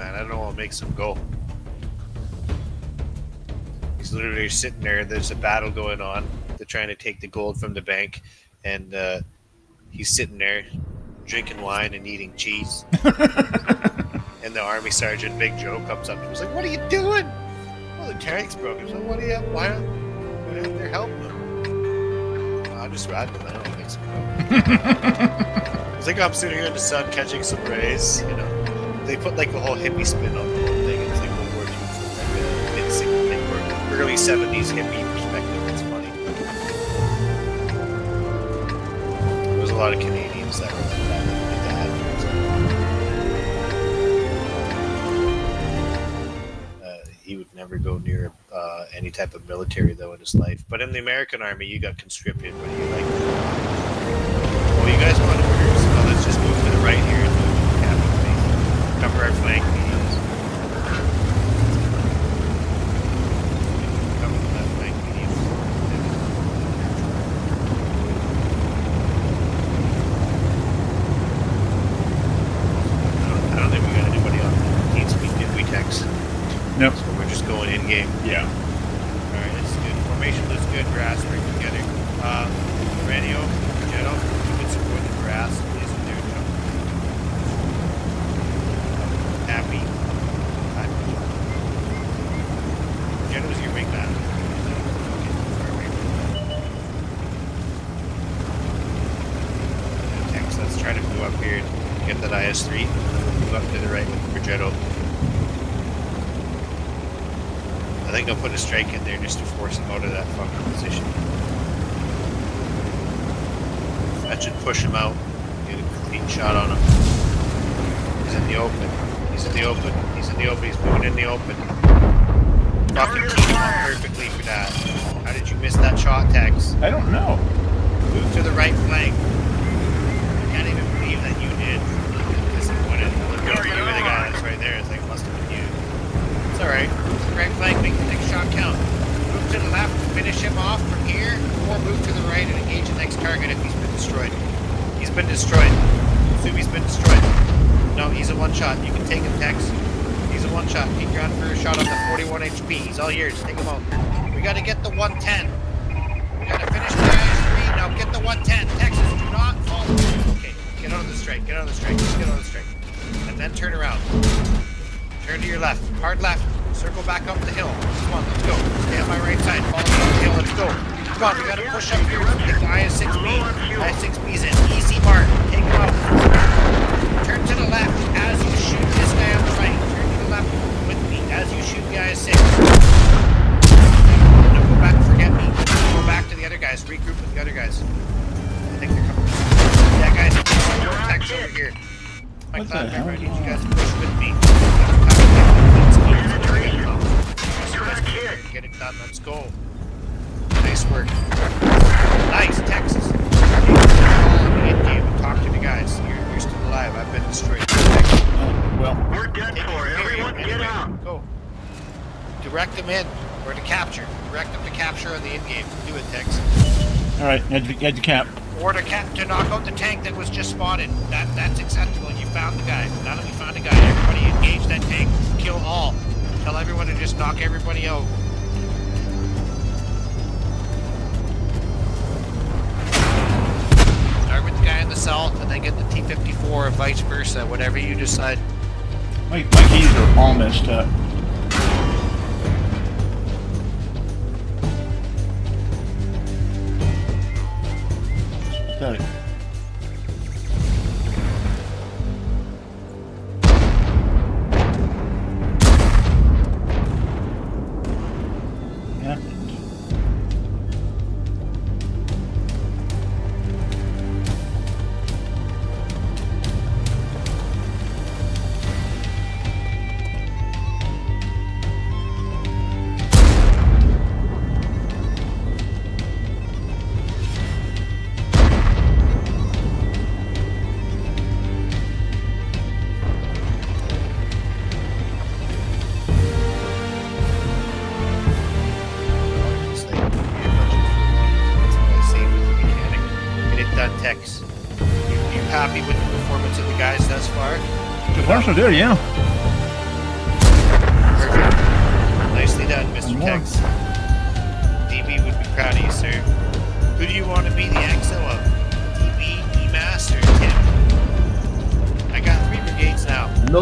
man. I don't know what makes him go. He's literally sitting there. There's a battle going on. They're trying to take the gold from the bank, and he's sitting there drinking wine and eating cheese. And the army sergeant, Big Joe, comes up and was like, "What are you doing?" "Well, the tank's broken." So what do you? Why? They're helping him. "No, I'm just riding him. I don't think so." It's like I'm sitting here in the sun catching some rays. You know, they put like a whole hippie spin on the whole thing. It's like World War II from like mid-60s, early '70s hippie perspective. It's funny. There was a lot of Canadians that were like that. Like that. He would never go near any type of military, though, in his life. But in the American Army, you got conscripted. What do you like? Oh, you guys want orders? Oh, let's just move to the right here and move to the capital base. Cover our flank mediums. Cover the left flank mediums. I don't think we got anybody on team speed, did we, Tex? Nope. So we're just going in game. Yeah. Alright, that's good. Formation looks good. Grass working together. Radio, Jetto, you can support the grass. Isn't there, Joe? Happy. Jetto's your wingman. Tex, let's try to move up here and get that IS-3. Move up to the right for Jetto. I think I'll put a strike in there just to force him out of that fucking position. That should push him out. Get a clean shot on him. He's in the open. He's in the open. He's in the open. He's moving in the open. Fucking teed him up perfectly for that. How did you miss that shot, Tex? I don't know. Move to the right flank. I can't even believe that you did. Disappointed. Look over you with the guy that's right there. It's like, must have been you. It's alright. Right flank, make the next shot count. Move to the left, finish him off from here, or move to the right and engage the next target if he's been destroyed. He's been destroyed. Assume he's been destroyed. No, he's a one-shot. You can take him, Tex. He's a one-shot. Keep your on for a shot on the 41 HP. He's all yours. Take him out. We gotta get the 110. We gotta finish the IS-3. Now get the 110. Texas, do not fall. Okay, get out of the strike. Get out of the strike. Just get out of the strike. And then turn around. Turn to your left. Hard left. Circle back up the hill. Come on, let's go. Stay on my right side. Follow me up the hill. Let's go. Come on, we gotta push up here. Get the IS-6B. IS-6B's in. Easy mark. Take him out. Turn to the left as you shoot this guy on the right. Turn to the left with me as you shoot the IS-6. No, go back and forget me. Go back to the other guys. Regroup with the other guys. I think they're coming. Yeah, guys. Tex over here. My cloud member, I need you guys to push with me. Get it done. Let's go. Nice work. Nice, Texas. In-game. Talk to the guys. You're still alive. I've been destroyed. Well, we're dead for it. Everyone get out. Go. Direct them in. Or to capture. Direct them to capture on the in-game. Do it, Tex. alright, head to camp. Or to knock out the tank that was just spotted. That's acceptable. You found the guy. Now that we found a guy, everybody engage that tank. Kill all. Tell everyone to just knock everybody out. Start with the guy in the south and then get the T-54 or vice versa, whatever you decide. My keys are all messed up. It's pathetic. Happy with the performance of the guys thus far? So far, so good, yeah.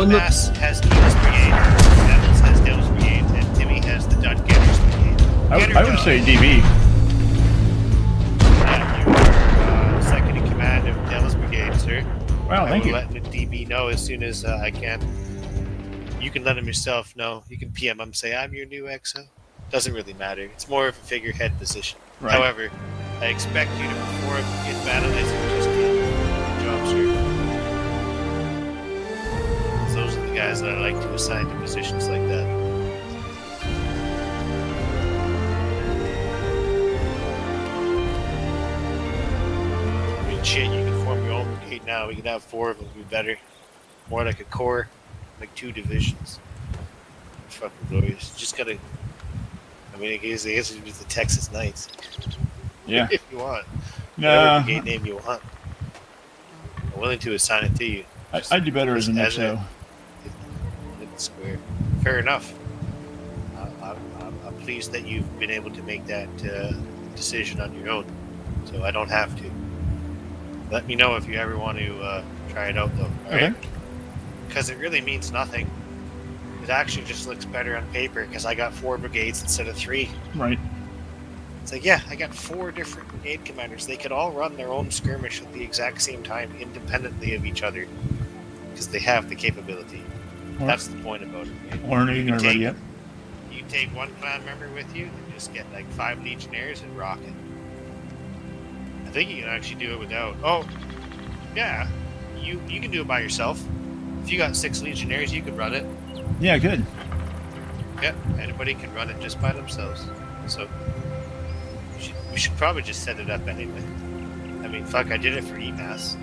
Mass has Keyless Brigade, Devils has Devils Brigade, and Timmy has the Dud Getters Brigade. I would say DB. Yeah, you are second in command of Devils Brigade, sir. Wow, thank you. I will let the DB know as soon as I can. You can let him yourself know. You can PM him, say, I'm your new XO. Doesn't really matter. It's more of a figurehead position. Right. However, I expect you to perform in battle as you just did. Good job, sir. Those are the guys that I like to assign to positions like that. I mean, shit, you can form your own brigade now. We can have 4 of them, be better. More like a corps, like 2 divisions. It's fucking glorious. You just gotta. I mean, I guess it's the Texas Knights. Yeah. If you want. No. Whatever brigade name you want. I'm willing to assign it to you. I'd do better as an XO. Square. Fair enough. I'm pleased that you've been able to make that decision on your own, so I don't have to. Let me know if you ever want to try it out, though. All right? Because it really means nothing. It actually just looks better on paper because I got 4 brigades instead of 3. Right. It's like, yeah, I got 4 different brigade commanders. They could all run their own skirmish at the exact same time, independently of each other, because they have the capability. That's the point about it. Right? Learning already yet. You take 1 clan member with you and just get like 5 legionnaires and rock it. I think you can actually do it without. Oh, yeah. You can do it by yourself. If you got 6 legionnaires, you could run it. Yeah, good. Yeah, anybody can run it just by themselves. So we should probably just set it up anyway. I mean, fuck, I did it for EMAS.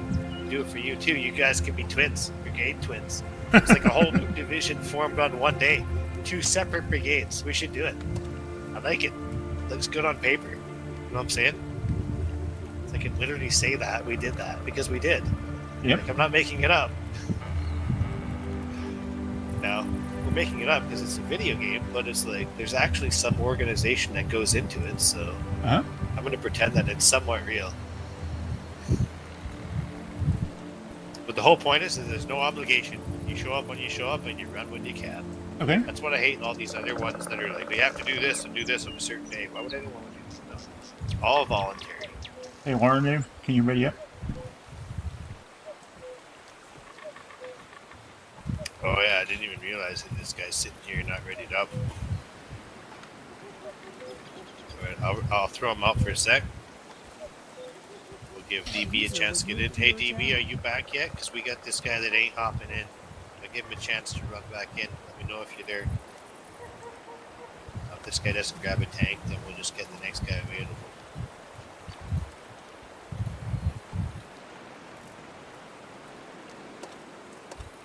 Do it for you too. You guys can be twins, brigade twins. It's like a whole new division formed on one day. 2 separate brigades. We should do it. I like it. Looks good on paper. You know what I'm saying? It's like I can literally say that we did that because we did. Yep. Like, I'm not making it up. Now, we're making it up because it's a video game, but it's like there's actually some organization that goes into it, so I'm going to pretend that it's somewhat real. But the whole point is that there's no obligation. You show up when you show up, and you run when you can. Okay. That's what I hate in all these other ones that are like, we have to do this and do this on a certain day. Why would anyone want to do this? No. It's all voluntary. Hey, Warren, can you ready up? Oh yeah, I didn't even realize that this guy's sitting here not readied up. Alright, I'll throw him out for a sec. We'll give DB a chance to get in. Hey DB, are you back yet? Because we got this guy that ain't hopping in. I'll give him a chance to run back in. Let me know if you're there. If this guy doesn't grab a tank, then we'll just get the next guy available.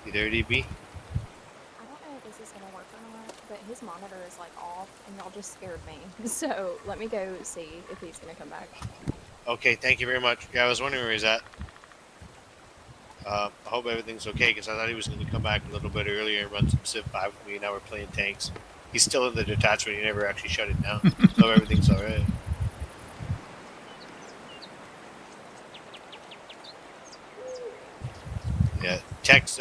You there, DB? I don't know if this is going to work or not, but his monitor is like off and y'all just scared me. So let me go see if he's going to come back. Okay, thank you very much. Yeah, I was wondering where he's at. I hope everything's okay because I thought he was going to come back a little bit earlier and run some Civ 5 with me. Now we're playing tanks. He's still in the detachment. He never actually shut it down. So everything's alright. Yeah, Tex,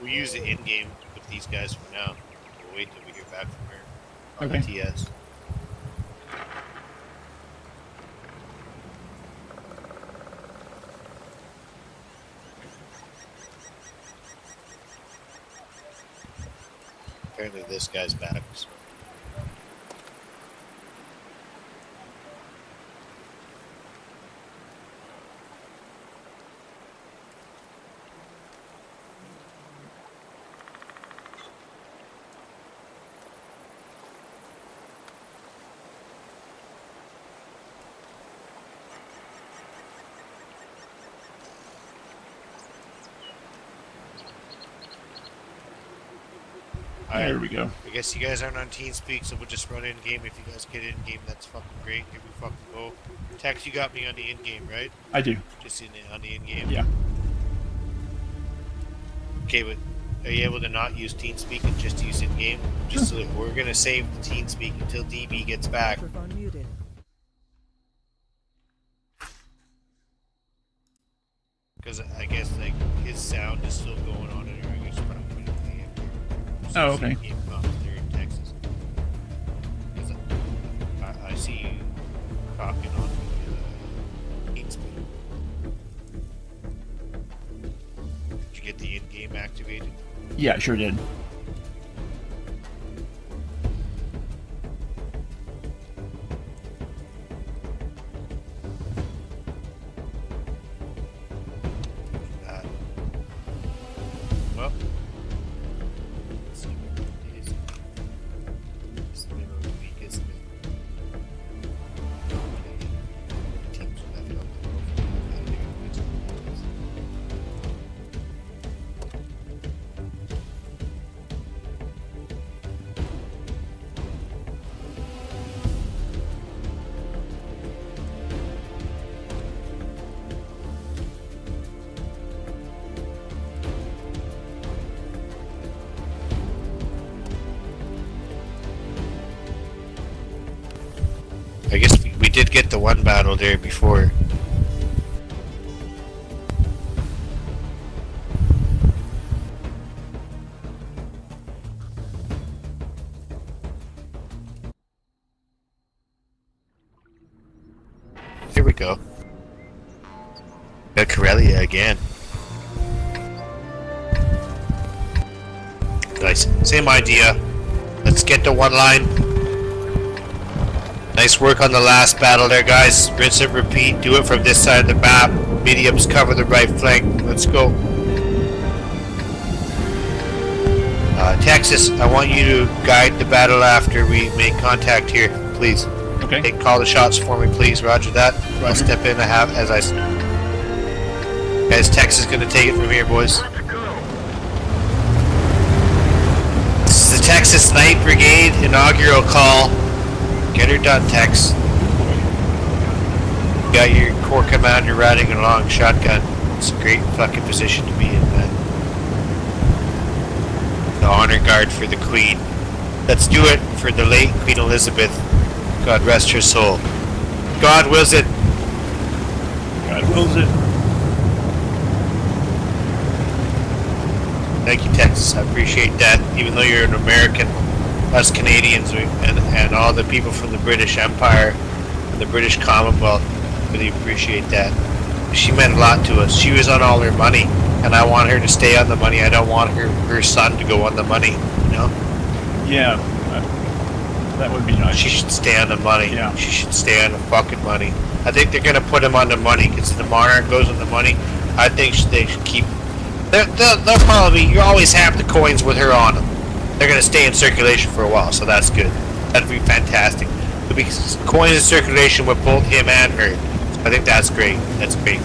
we use it in-game with these guys for now. We'll wait till we hear back from her on the TS. Apparently this guy's back. So. There we go. I guess you guys aren't on TeamSpeak, so we'll just run in-game. If you guys get in-game, that's fucking great. Here we fucking go. Tex, you got me on the in-game, right? I do. Just on the in-game? Yeah. Okay, but are you able to not use TeamSpeak and just use in-game? Just so that we're going to save the TeamSpeak until DB gets back. Because I guess like his sound is still going on in our probably. Oh, okay. Game comms there in Texas. 'Cause I see you talking on the TeamSpeak. Did you get the in-game activated? Yeah, I sure did. Well, let's see what it is. It's the middle of the week, isn't it? Teams will have it on the profile. I think it's I guess we did get the one battle there before. Here we go. Got Corellia again. Nice. Same idea. Let's get to one line. Nice work on the last battle there, guys. Rinse and repeat. Do it from this side of the map. Mediums cover the right flank. Let's go. Texas, I want you to guide the battle after we make contact here, please. Okay. Call the shots for me, please. Roger that. I'll step in. Guys, Texas is going to take it from here, boys. This is the Texas Night Brigade inaugural call. Get her done, Tex. You got your corps commander riding along shotgun. It's a great fucking position to be in, man. The honor guard for the Queen. Let's do it for the late Queen Elizabeth. God rest her soul. God wills it. God wills it. Thank you, Texas. I appreciate that. Even though you're an American, us Canadians and all the people from the British Empire and the British Commonwealth really appreciate that. She meant a lot to us. She was on all her money, and I want her to stay on the money. I don't want her son to go on the money, you know? Yeah, that would be nice. She should stay on the money. Yeah. She should stay on the fucking money. I think they're gonna put him on the money because the monarch goes on the money. I think they should keep. They'll probably. You always have the coins with her on them. They're gonna stay in circulation for a while, so that's good. That'd be fantastic. There'll be coins in circulation with both him and her. So I think that's great. That's great.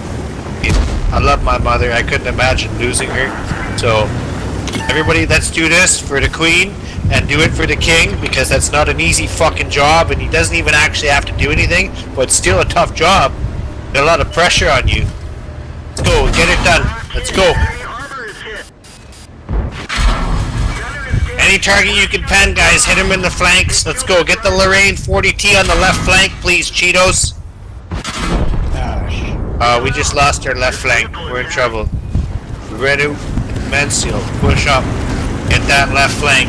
I love my mother. I couldn't imagine losing her. So everybody, let's do this for the Queen and do it for the King, because that's not an easy fucking job, and he doesn't even actually have to do anything, but it's still a tough job. There's a lot of pressure on you. Let's go. Get it done. Let's go. Any target you can pen, guys, hit him in the flanks. Let's go. Get the Lorraine 40T on the left flank, please, Cheetos. Gosh. We just lost our left flank. We're in trouble. Redu, Mencio, push up. Get that left flank.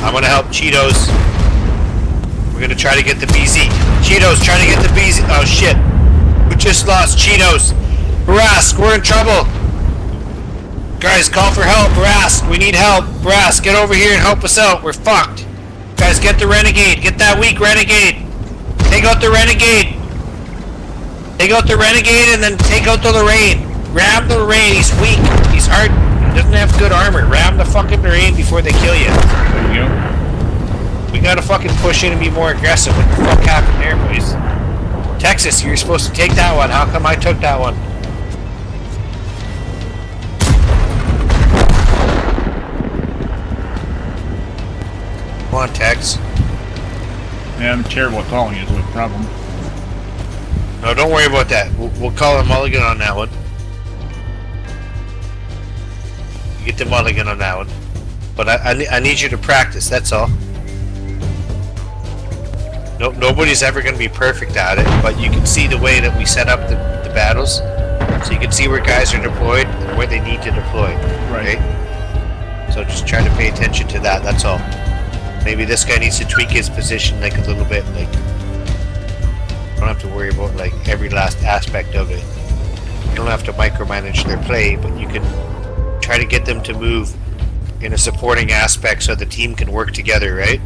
I'm gonna help Cheetos. We're gonna try to get the BZ. Cheetos, trying to get the BZ. Oh shit. We just lost Cheetos. Brask, we're in trouble. Guys, call for help. Brask, we need help. Brask, get over here and help us out. We're fucked. Guys, get the Renegade. Get that weak Renegade. Take out the Renegade. Take out the Renegade and then take out the Lorraine. Ram the Lorraine. He's weak. He's hard. He doesn't have good armor. Ram the fucking Lorraine before they kill you. There you go. We gotta fucking push in and be more aggressive. What the fuck happened there, boys? Texas, you're supposed to take that one. How come I took that one? Come on, Tex. Yeah, I'm terrible at calling is the problem. No, don't worry about that. We'll call a mulligan on that one. You get the mulligan on that one. But I need you to practice, that's all. Nobody's ever going to be perfect at it, but you can see the way that we set up the battles. So you can see where guys are deployed and where they need to deploy. Right. So just try to pay attention to that, that's all. Maybe this guy needs to tweak his position like a little bit, like you don't have to worry about like every last aspect of it. You don't have to micromanage their play, but you can try to get them to move in a supporting aspect so the team can work together, right?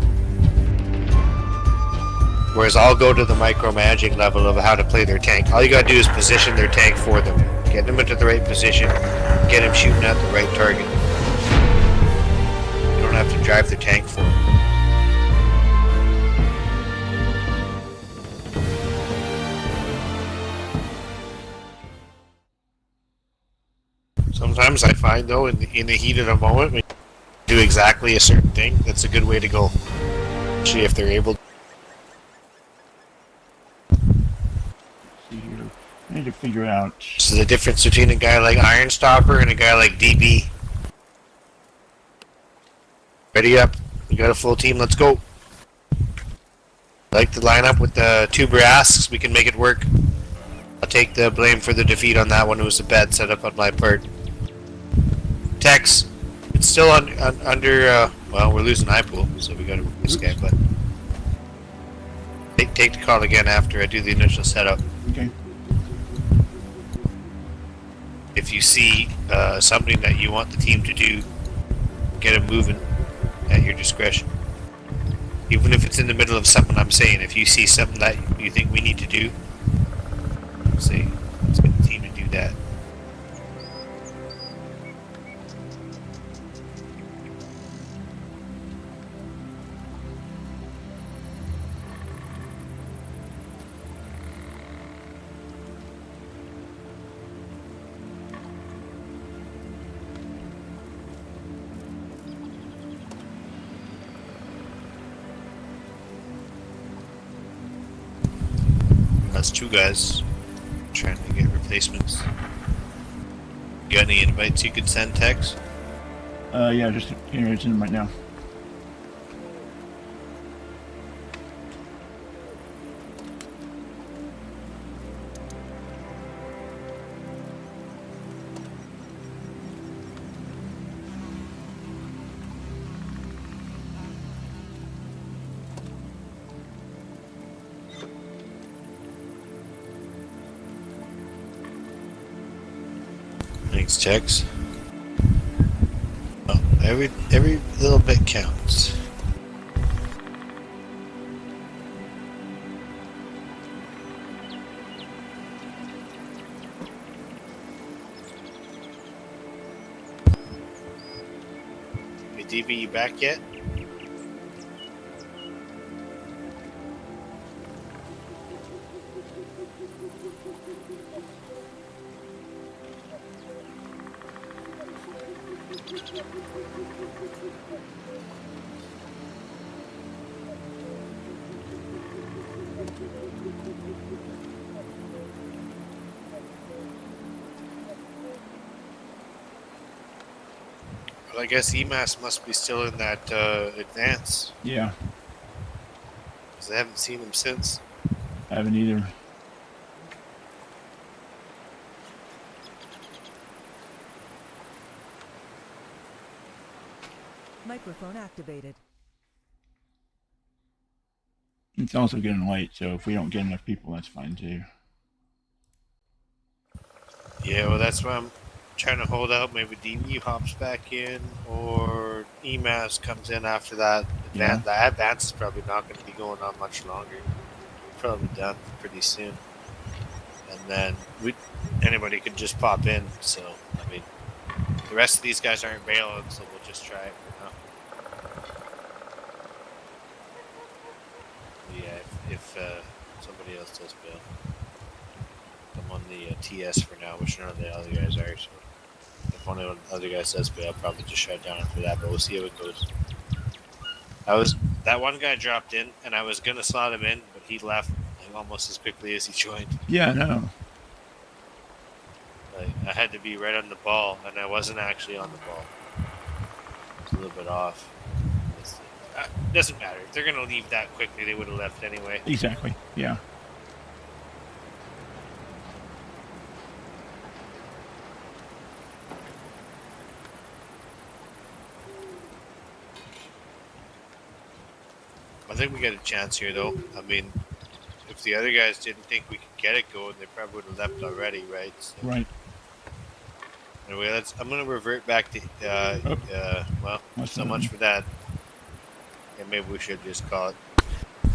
Whereas I'll go to the micromanaging level of how to play their tank. All you gotta do is position their tank for them. Get them into the right position, get them shooting at the right target. You don't have to drive the tank for them. Sometimes I find though, in the heat of the moment, when you do exactly a certain thing, that's a good way to go. Especially if they're able to. See here. I need to figure out. So the difference between a guy like Ironstopper and a guy like DB. Ready up. We got a full team, let's go. I like the lineup with the two brasks, we can make it work. I'll take the blame for the defeat on that one. It was a bad setup on my part. Tex, it's still under, well, we're losing iPool, so we gotta move this guy, but take the call again after I do the initial setup. Okay. If you see something that you want the team to do, get it moving at your discretion. Even if it's in the middle of something I'm saying, if you see something that you think we need to do, say, let's get the team to do that. That's two guys trying to get replacements. Got any invites you could send, Tex? Yeah, just here, it's in them right now. Thanks, Tex. Oh, every little bit counts. Hey, DB, you back yet? Well, I guess EMAS must be still in that advance, Yeah, because I haven't seen him since. I haven't either. Microphone activated. It's also getting late, so if we don't get enough people, that's fine too. Yeah, well, that's why I'm trying to hold out. Maybe DB hops back in, or EMAS comes in after that. Yeah. The advance is probably not going to be going on much longer. Probably done pretty soon. And then anybody could just pop in. So, I mean, the rest of these guys aren't bailing, so we'll just try it for now. Yeah, if somebody else does bail. I'm on the TS for now, which none of the other guys are, so if one of the other guys does bail, I'll probably just shut down after that, but we'll see how it goes. That one guy dropped in, and I was gonna slot him in, but he left like, almost as quickly as he joined. Yeah, no. Like, I had to be right on the ball, and I wasn't actually on the ball. It's a little bit off. Doesn't matter. If they're gonna leave that quickly, they would have left anyway. Exactly, yeah. I think we got a chance here, though. I mean, if the other guys didn't think we could get it going, they probably would have left already, right? So, Right. anyway, I'm going to revert back to, well, Must so have much been. for that. Yeah, maybe we should just call it.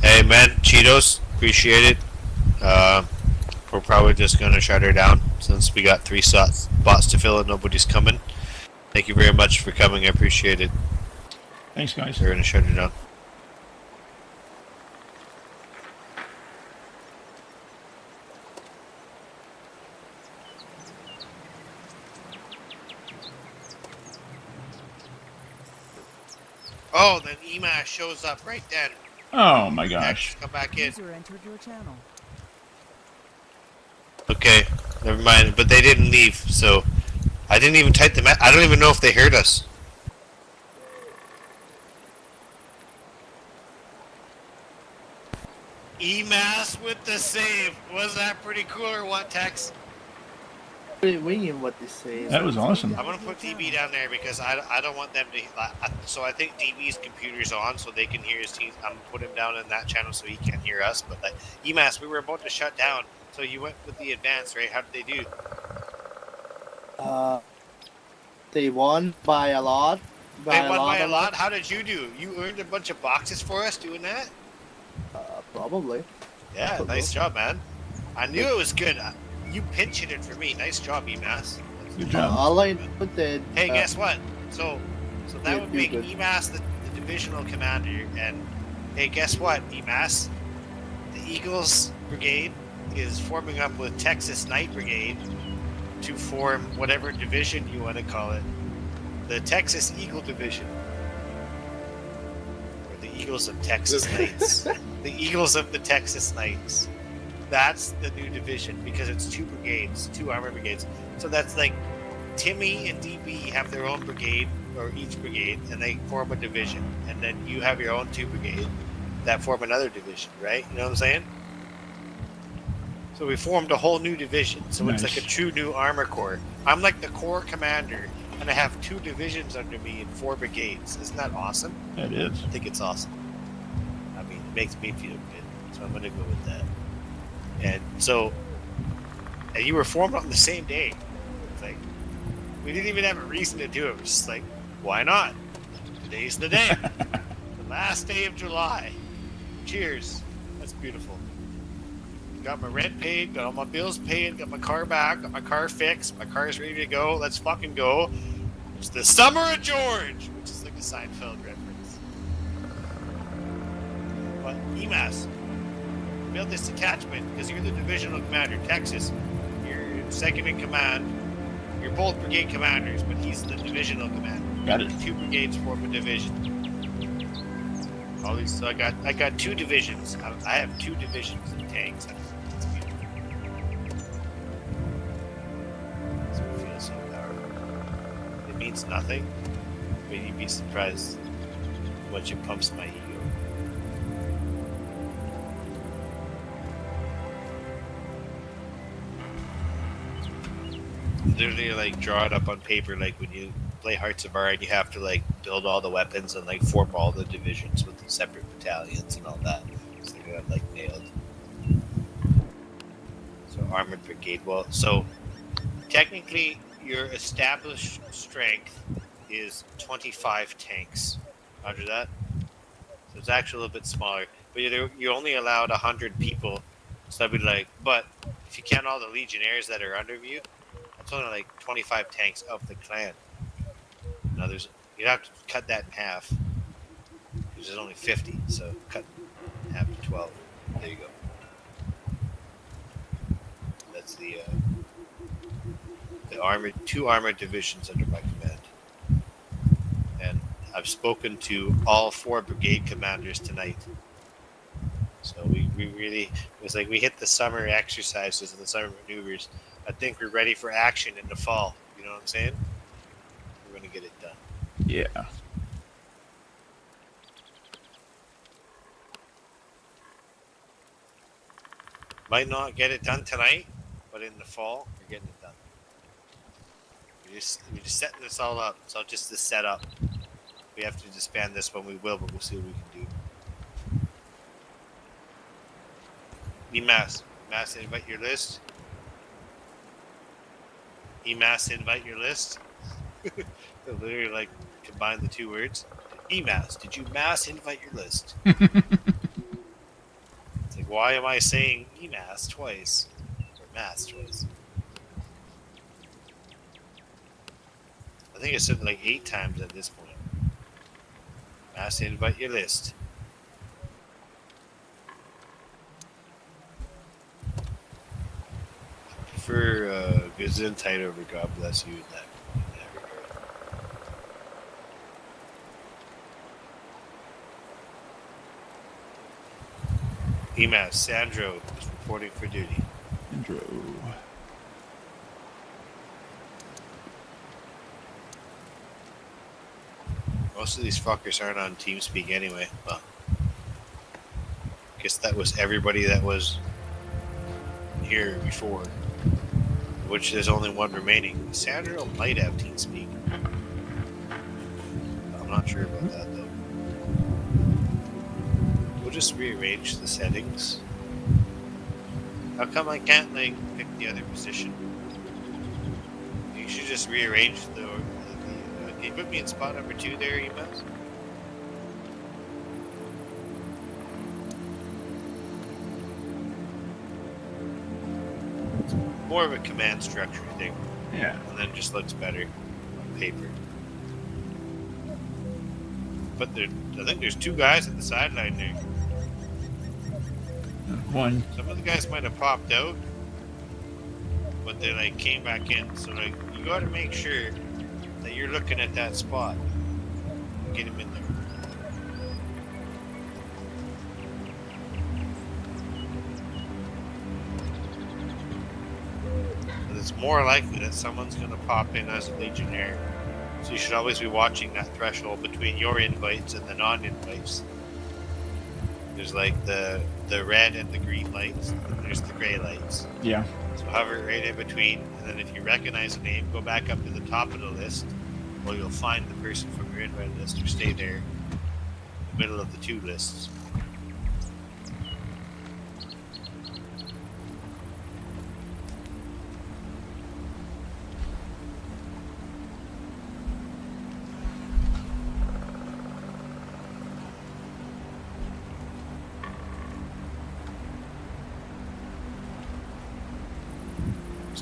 Hey, man, Cheetos, appreciate it. We're probably just going to shut her down since we got 3 spots to fill and nobody's coming. Thank you very much for coming. I appreciate it. Thanks, guys. We're going to shut her down. Oh, then EMAS shows up right then. Oh my gosh. Come back in. User entered your channel. Okay, never mind. But they didn't leave, so I didn't even type them. I don't even know if they heard us. EMAS with the save. Was that pretty cool or what, Tex? What they say. That was awesome. I'm gonna put DB down there because I don't want them to. So I think DB's computer's on, so they can hear his team. I'm gonna put him down in that channel so he can't hear us. But like EMAS, we were about to shut down, so you went with the advance, right? How did they do? They won by a lot. They won by a lot. How did you do? You earned a bunch of boxes for us doing that. Probably. Yeah, nice job, man. I knew it was good. You pinch hitted for me. Nice job, EMAS. Good job. All I put the. Hey, guess what? So that would make good. EMAS the divisional commander, and hey, guess what, EMAS? The Eagles Brigade is forming up with Texas Knight Brigade to form whatever division you want to call it, the Texas Eagle Division, or the Eagles of Texas Knights, the Eagles of the Texas Knights. That's the new division because it's 2 brigades, 2 armor brigades. So that's like Timmy and DB have their own brigade, or each brigade, and they form a division. And then you have your own 2 brigade that form another division, right? You know what I'm saying? So we formed a whole new division. So Nice. it's like a true new armor corps. I'm like the corps commander, and I have 2 divisions under me and 4 brigades. Isn't that awesome? That is. I think it's awesome. I mean, it makes me feel good. So I'm going to go with that. And so, and you were formed on the same day. It's like, we didn't even have a reason to do it. It was just like, why not? Today's the day. The last day of July. Cheers. That's beautiful. Got my rent paid, got all my bills paid, got my car back, got my car fixed, my car's ready to go. Let's fucking go. It's the summer of George, which is like a Seinfeld reference. But EMAS, build this detachment because you're the divisional commander. Texas, you're second in command. You're both brigade commanders, but he's the divisional commander. Got it. 2 brigades form a division. All these, so I got 2 divisions. I have 2 divisions in tanks. That's beautiful. Makes me feel so powerful. It means nothing, but you'd be surprised how much it pumps my ego. Literally, like, draw it up on paper, like when you play Hearts of Iron, you have to like build all the weapons and like form all the divisions with the separate battalions and all that. So they're gonna like nailed. So armored brigade. Well, so technically, your established strength is 25 tanks. Under that, so it's actually a little bit smaller. But you're only allowed 100 people. So I'd be like, but if you count all the legionnaires that are under you, that's only like 25 tanks of the clan. Now you'd have to cut that in half. Because there's only 50, so cut in half to 12. There you go. That's the two armored divisions under my command. And I've spoken to all 4 brigade commanders tonight. So we really, it was like we hit the summer exercises and the summer maneuvers. I think we're ready for action in the fall. You know what I'm saying? We're going to get it done. Yeah. Might not get it done tonight, but in the fall, we're getting it done. We're just setting this all up. So just the setup. We have to disband this when we will, but we'll see what we can do. EMAS. Mass invite your list. EMAS invite your list. They literally like combine the two words. EMAS, did you mass invite your list? It's like, why am I saying EMAS twice? Or mass twice? I think I said it like 8 times at this point. Mass invite your list. For Gesundheit over God bless you in that regard. EMAS, Sandro is reporting for duty. Intro. Most of these fuckers aren't on TeamSpeak anyway. Well, I guess that was everybody that was here before, which there's only one remaining. Sandro might have TeamSpeak. I'm not sure about that though. We'll just rearrange the settings. How come I can't like pick the other position? You should just rearrange the can you put me in spot number 2 there, EMAS? It's more of a command structure thing. Yeah. And then just looks better on paper. But I think there's 2 guys at the sideline there. One. Some of the guys might have popped out, but they like came back in. So like you got to make sure that you're looking at that spot. Get him in there. And it's more likely that someone's going to pop in as a Legionnaire. So you should always be watching that threshold between your invites and the non-invites. There's like the red and the green lights, and then there's the gray lights. Yeah. So hover right in between, and then if you recognize a name, go back up to the top of the list, or you'll find the person from your invite list, or stay there in the middle of the 2 lists.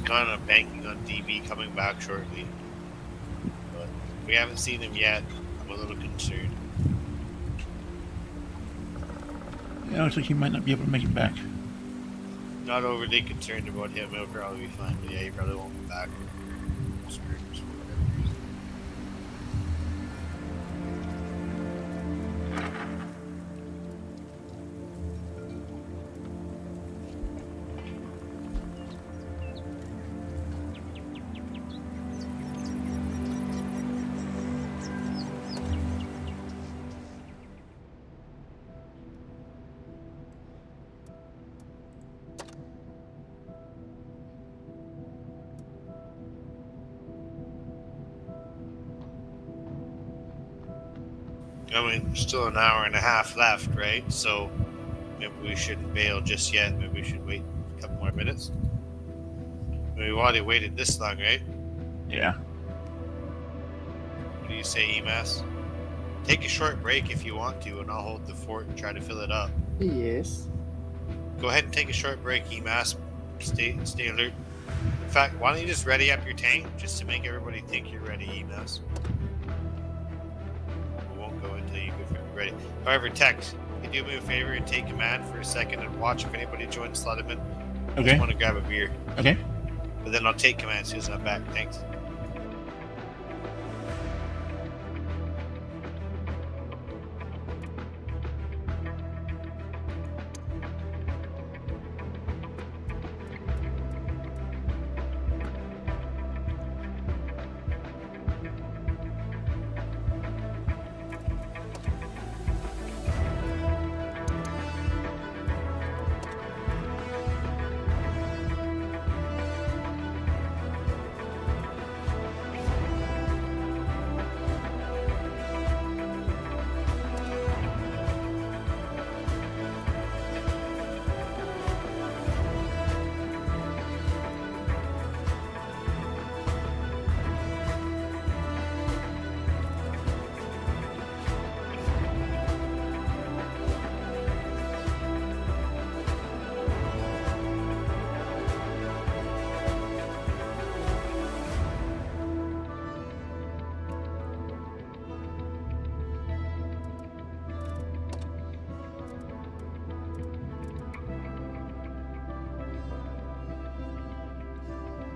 Kind of banking on DB coming back shortly, but we haven't seen him yet. I'm a little concerned. Yeah, looks like he might not be able to make it back. Not overly concerned about him. He'll probably be fine, but yeah, he probably won't be back. I mean, there's still an hour and a half left, right? So maybe we shouldn't bail just yet. Maybe we should wait a couple more minutes. We've already waited this long, right? Yeah. What do you say, EMAS? Take a short break if you want to, and I'll hold the fort and try to fill it up. Yes. Go ahead and take a short break, EMAS. Stay alert. In fact, why don't you just ready up your tank just to make everybody think you're ready, EMAS? Go until you get ready. However, Tex, can you do me a favor and take command for a second and watch if anybody joins Slutterman? I just want to grab a beer. Okay. But then I'll take command as soon as I'm back. Thanks.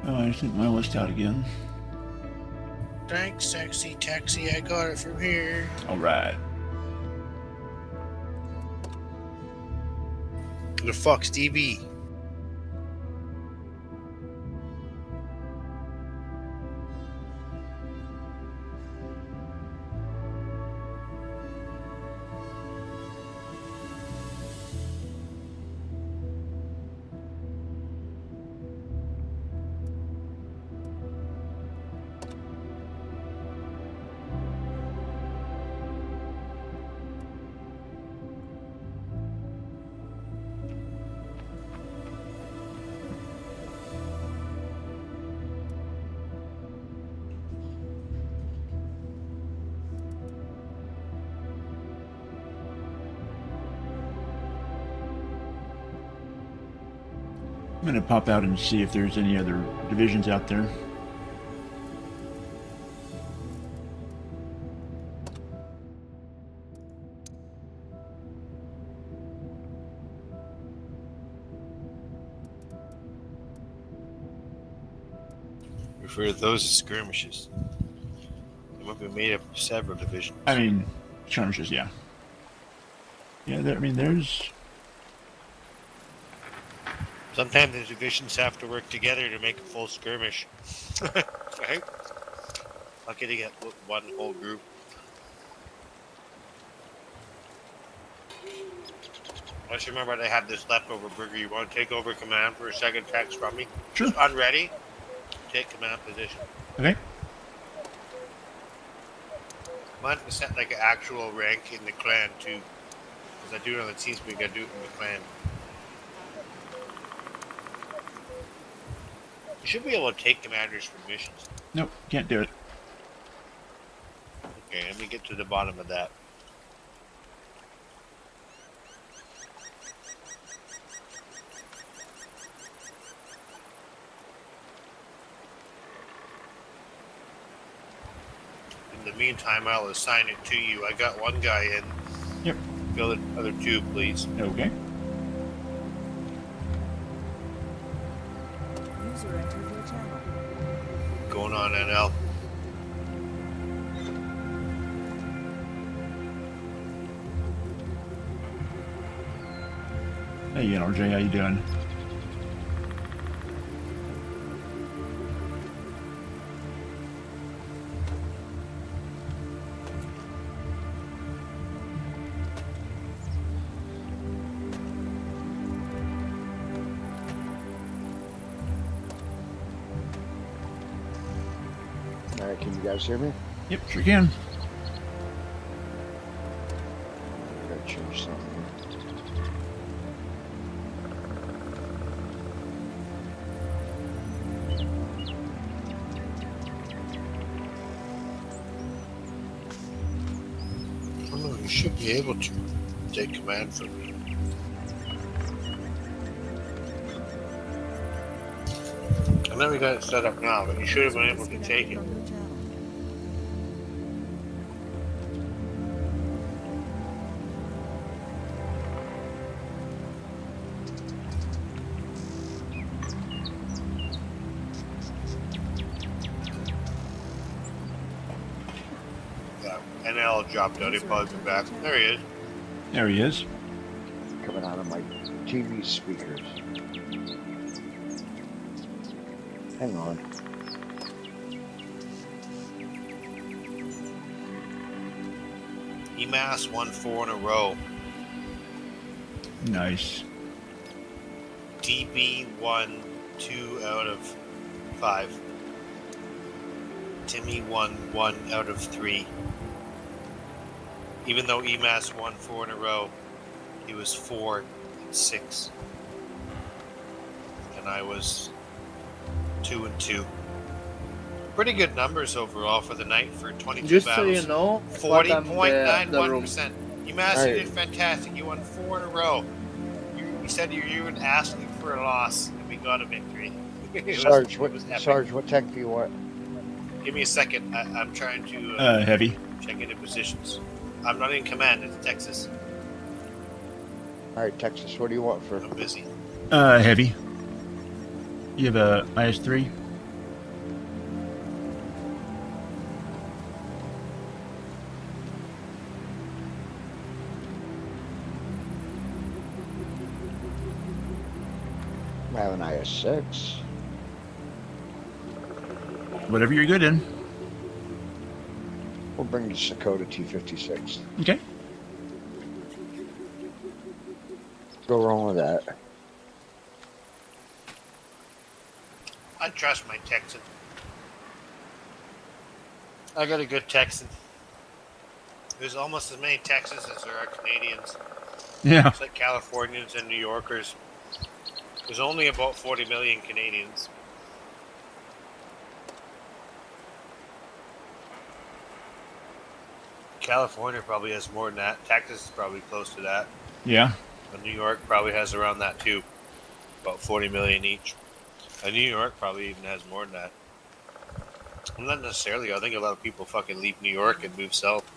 Oh, I sent my list out again. Thanks, sexy taxi. I got it from here. All right. The fuck's DB? I'm going to pop out and see if there's any other divisions out there. Refer to those as skirmishes. They might be made up of several divisions. I mean, skirmishes, yeah. Yeah, I mean, there's... Sometimes the divisions have to work together to make a full skirmish. Right? Lucky to get one whole group. Let's remember they have this leftover burger. You want to take over command for a second text from me? Sure. Just unready. Take command position. Okay. Mine can set like an actual rank in the clan too. Because I do it on the team speak, I do it in the clan. You should be able to take commanders for missions. Nope, can't do it. Okay, let me get to the bottom of that. In the meantime, I'll assign it to you. I got one guy in. Yep. Fill the other two, please. Okay. User entered your channel. Going on, NL. Hey, NRJ, how you doing? Alright, can you guys hear me? Yep, sure can. I gotta change something here. Oh no, you should be able to take command from me. I know we got it set up now, but you should have been able to take it. From your channel. Yeah, NL dropped out. He'll probably be back. There he is. There he is. Coming out of my TV speakers. Hang on. EMAS won 4 in a row. Nice. DB won 2 out of 5. Timmy won 1 out of 3. Even though EMAS won 4 in a row, he was 4 and 6. And I was 2 and 2. Pretty good numbers overall for the night for 22 Just so battles. you know, what I'm the room. 40.91%. EMAS, you Hey. did fantastic. You won 4 in a row. You said you were asking for a loss, and we got a victory. Sarge, it was epic. Sarge, what tech do you want? Give me a second. I'm trying to Heavy. check into positions. I'm not in command. It's Texas. Alright, Texas, what do you want for? I'm busy. Heavy. You have a IS-3? I have an IS-6. Whatever you're good in. We'll bring the Dakota T-56. Okay. Go wrong with that. I trust my Texan. I got a good Texan. There's almost as many Texans as there are Canadians. Yeah. It's like Californians and New Yorkers. There's only about 40 million Canadians. California probably has more than that. Texas is probably close to that. Yeah. And New York probably has around that too. About 40 million each. And New York probably even has more than that. Well, not necessarily. I think a lot of people fucking leave New York and move south.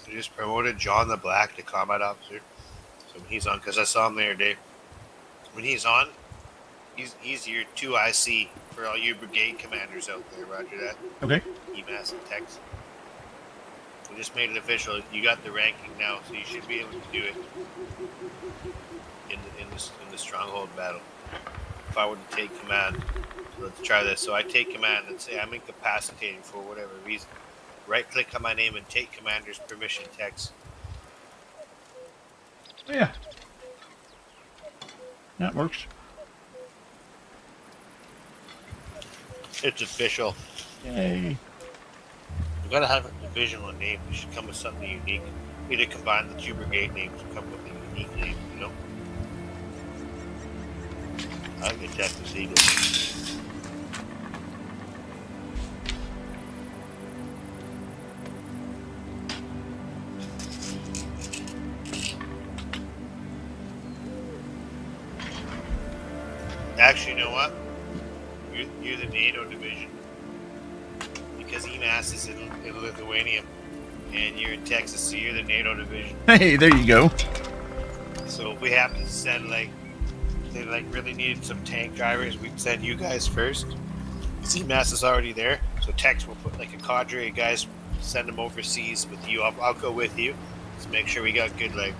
They just promoted John the Black to combat officer. So when he's on, because I saw him the other day. When he's on, he's your 2 IC for all you brigade commanders out there. Roger that. Okay. EMAS and Tex. We just made it official. You got the ranking now, so you should be able to do it in the stronghold battle. If I were to take command, so let's try this. So I take command and say I'm incapacitated for whatever reason. Right click on my name and take commander's permission text. Yeah. That works. It's official. Yay. We gotta have a divisional name. We should come with something unique. Either combine the 2 brigade names or come with a unique name, you know? I get Texas Eagle. Actually, you know what? You're the NATO division. Because EMAS is in Lithuania. And you're in Texas, so you're the NATO division. Hey, there you go. So if we happen to send, like, they, like, really needed some tank drivers, we'd send you guys first. EMAS is already there. So Tex will put, like, a cadre of guys, send them overseas with you. I'll go with you. To make sure we got good, like,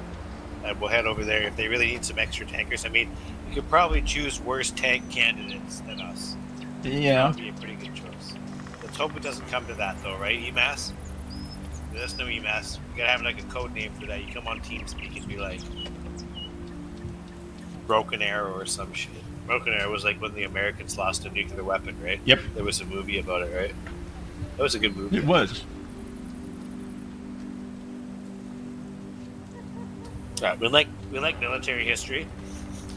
and we'll head over there if they really need some extra tankers. I mean, you could probably choose worse tank candidates than us. Yeah. That would be a pretty good choice. Let's hope it doesn't come to that, though, right, EMAS? There's no EMAS. You gotta have, like, a code name for that. You come on TeamSpeak and be like, Broken Arrow or some shit. Broken Arrow was like when the Americans lost a nuclear weapon, right? Yep. There was a movie about it, right? That was a good movie. It was. Right, we like military history,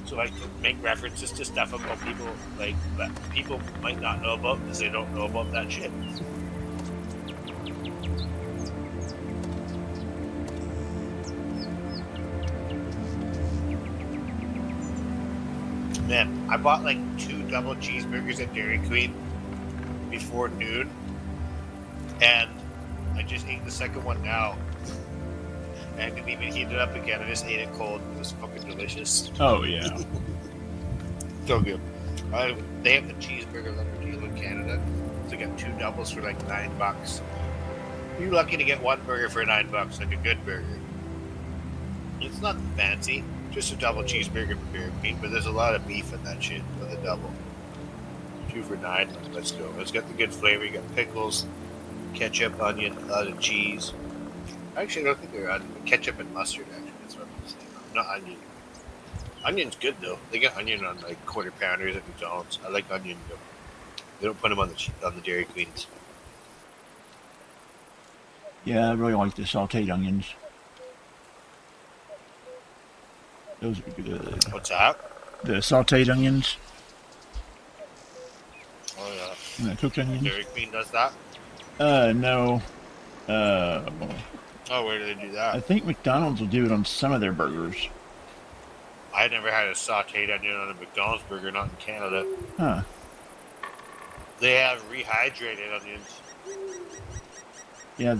so I make references to stuff about people like that people might not know about because they don't know about that shit. Man, I bought like 2 double cheeseburgers at Dairy Queen before noon, and I just ate the second one now. I didn't even heat it up again. I just ate it cold. It was fucking delicious. Oh, yeah. So good. They have the cheeseburger letter deal in Canada. So I got 2 doubles for like $9. You're lucky to get 1 burger for $9, like a good burger. It's not fancy, just a double cheeseburger for Dairy Queen, but there's a lot of beef in that shit with a double. 2 for $9. Let's go. It's got the good flavor. You got pickles, ketchup, onion, a lot of cheese. Actually, I don't think they're onion. Ketchup and mustard, actually. That's what I'm saying. Not onion. Onion's good, though. They got onion on, like, quarter pounders at McDonald's. I like onion, though. They don't put them on the Dairy Queens. Yeah, I really like the sauteed onions. Those are good. What's that? The sautéed onions Oh yeah. and the cooked onions. Dairy Queen does that. No. Oh, where do they do I that? think McDonald's will do it on some of their burgers. I never had a sautéed onion on a McDonald's burger, not in Canada. Huh. They have rehydrated onions. Yeah,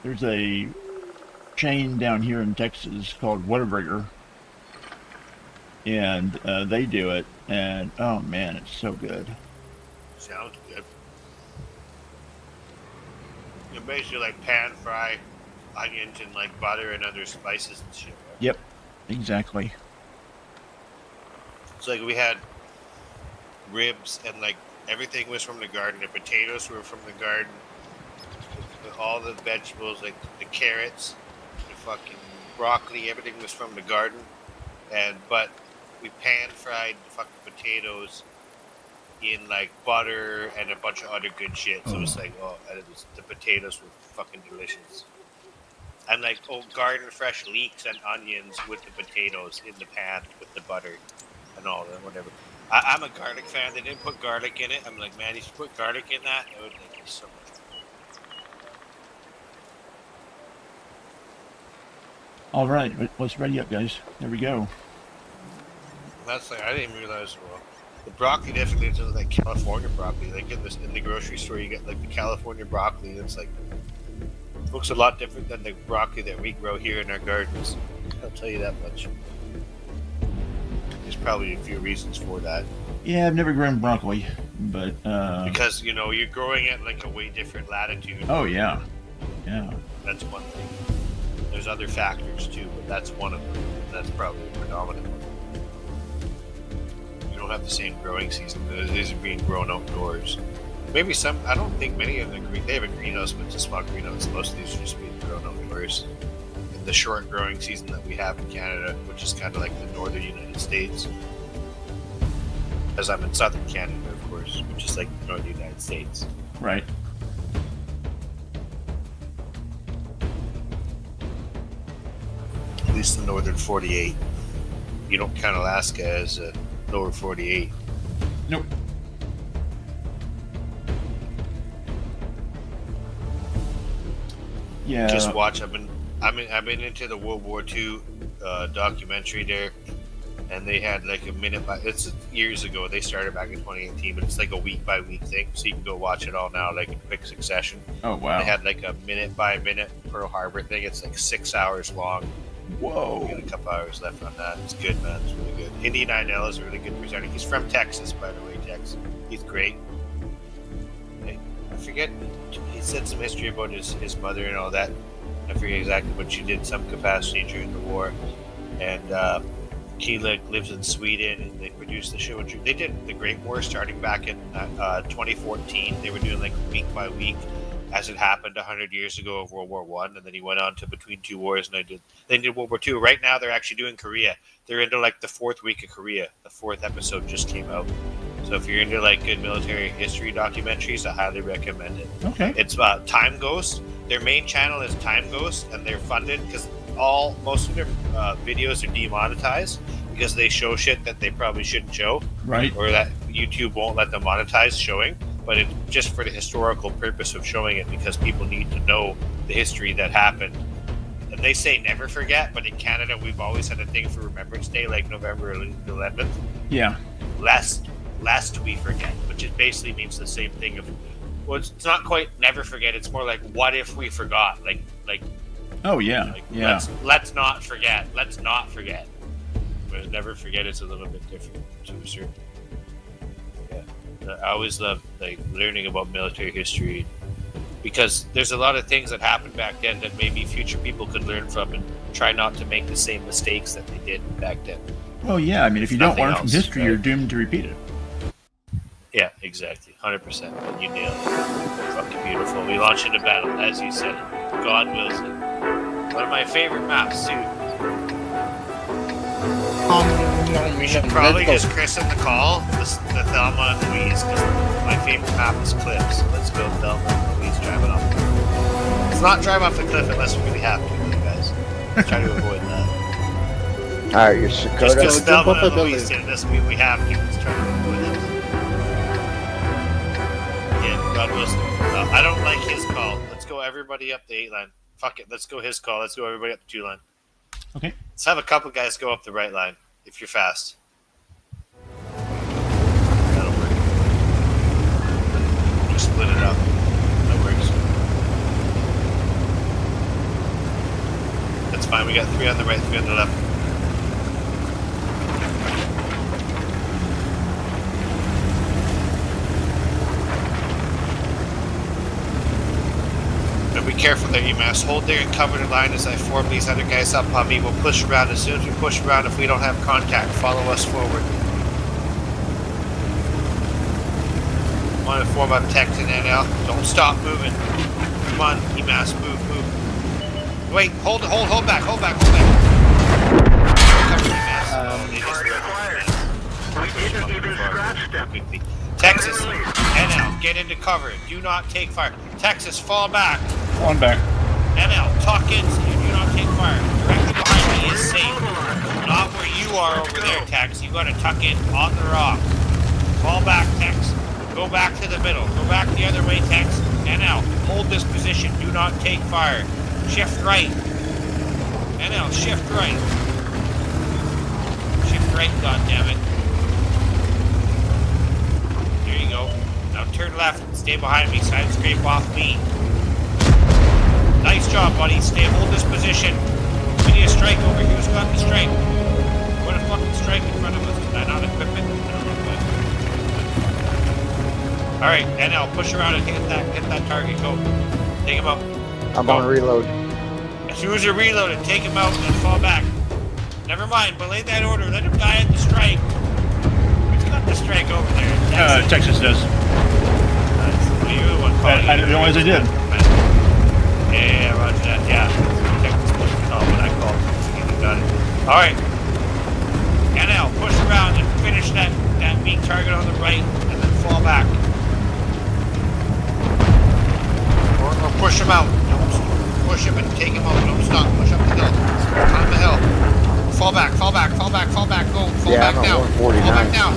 there's a chain down here in Texas called Whataburger, and they do it, and oh man, it's so good. Sounds good. You basically like pan fry onions in like butter and other spices and shit. Right? Yep, exactly. It's like we had ribs and like everything was from the garden. The potatoes were from the garden. All the vegetables, like the carrots, the fucking broccoli, everything was from the garden. But we pan fried the fucking potatoes in like butter and a bunch of other good shit. So it's like, the potatoes were fucking delicious. And like garden fresh leeks and onions with the potatoes in the pan with the butter and all that, whatever. I'm a garlic fan. They didn't put garlic in it. I'm like, man, you should put garlic in that. It would make it so much. All right, let's ready up, guys. There we go. That's like I didn't even realize. Well, the broccoli definitely is like California broccoli. Like in the grocery store, you get like the California broccoli. It's like looks a lot different than the broccoli that we grow here in our gardens. I'll tell you that much. There's probably a few reasons for that. Yeah, I've never grown broccoli, but because you're growing it like a way different latitude. Oh yeah, yeah. That's one thing. There's other factors too, but that's one of them. That's probably the predominant one. You don't have the same growing season. It is being grown outdoors. Maybe some. I don't think many of them. They have a greenhouse, but it's a small greenhouse. Most of these are just being grown outdoors. In the short growing season that we have in Canada, which is kind of like the northern United States. As I'm in southern Canada, of course, which is like the northern United States. Right. At least the northern 48. You don't count Alaska as a lower 48. Nope. Yeah. Just watch. I've been into the World War II documentary there, and they had like a minute by. It's years ago. They started back in 2018, but it's like a week by week thing, so you can go watch it all now, like in quick succession. Oh wow. They had like a minute by minute Pearl Harbor thing. It's like 6 hours long. Whoa. We got a couple hours left on that. It's good, man. It's really good. Indy 9L is a really good presenter. He's from Texas, by the way, Tex. He's great. I forget, he said some history about his mother and all that. I forget exactly what she did in some capacity during the war. And he lives in Sweden, and they produced the show. They did the Great War starting back in 2014. They were doing like week by week as it happened 100 years ago of World War One, and then he went on to Between Two Wars, and they did World War Two. Right now, they're actually doing Korea. They're into like the 4th week of Korea. The 4th episode just came out. So if you're into like good military history documentaries, I highly recommend it. Okay. It's Time Ghost. Their main channel is Time Ghost, and they're funded because most of their videos are demonetized because they show shit that they probably shouldn't show, Right. or that YouTube won't let them monetize showing. But it's just for the historical purpose of showing it because people need to know the history that happened. And they say never forget, but in Canada we've always had a thing for Remembrance Day, like November 11th. Yeah. Lest we forget, which it basically means the same thing of, well, it's not quite never forget. It's more like, what if we forgot? Like. Oh yeah. Like, Yeah. Let's not forget. Let's not forget. But never forget. It's a little bit different to a certain. Yeah. I always love like learning about military history because there's a lot of things that happened back then that maybe future people could learn from and try not to make the same mistakes that they did back then. Well, yeah. I mean, if you don't Nothing learn from else, history, right? you're doomed to repeat it. Yeah, exactly. 100%. You nailed it. Fucking beautiful. We launch into battle, as you said. God wills it. One of my favorite maps, too. We should probably just christen the call the Thelma and Louise, because my favorite map is Cliff. So let's go Thelma and Louise driving off the cliff. Let's not drive off the cliff unless we really have to, really, guys. Let's try to avoid that. Alright, your Just Dakota. because So jump Thelma off a and Louise building. did it doesn't mean we have to. Let's try to do it. Yeah, God Wilson. I don't like his call. Let's go everybody up the 8 line. Fuck it. Let's go his call. Let's go everybody up the 2 line. Okay. Let's have a couple guys go up the right line if you're fast. That'll work. Just split it up. That works. That's fine. We got 3 on the right, 3 on the left. And be careful there, UMass. Hold there and cover the line as I form these other guys up on me. We'll push around. As soon as we push around, if we don't have contact, follow us forward. Want to form up Tex and NL. Don't stop moving. Come on, UMass. Move. Wait, hold back. Cover UMass. They just target acquired. We didn't even scratch them. Texas, NL, get into cover. Do not take fire. Texas, fall back. On back. NL, tuck in so you do not take fire. Directly behind me is safe. Not where you are over there, Tex. You gotta tuck in on the rock. Fall back, Tex. Go back to the middle. Go back the other way, Tex. NL, hold this position. Do not take fire. Shift right. NL, shift right. Shift right, goddammit. There you go. Now turn left and stay behind me. Side scrape off me. Nice job, buddy. Hold this position. We need a strike over here. Who's got the strike? What a fucking strike in front of us. Did I not equip it? I don't know. Alright, NL, push around and hit that target. Go. Take him out. I'm Go. on reload. As soon as you're reloaded, take him out and then fall back. Never mind, belay that order. Let him die at the strike. Who's got the strike over there? Texas does. Well, you're the one calling. I didn't realize I did. Yeah, roger that. Yeah. Texas was the call when I called. You got it. Alright. NL, push around and finish that weak target on the right and then fall back. Or push him out. Push him and take him out. Don't stop. Push up the hill. Climb the hill. Fall back. Go. Fall back now. Fall back now.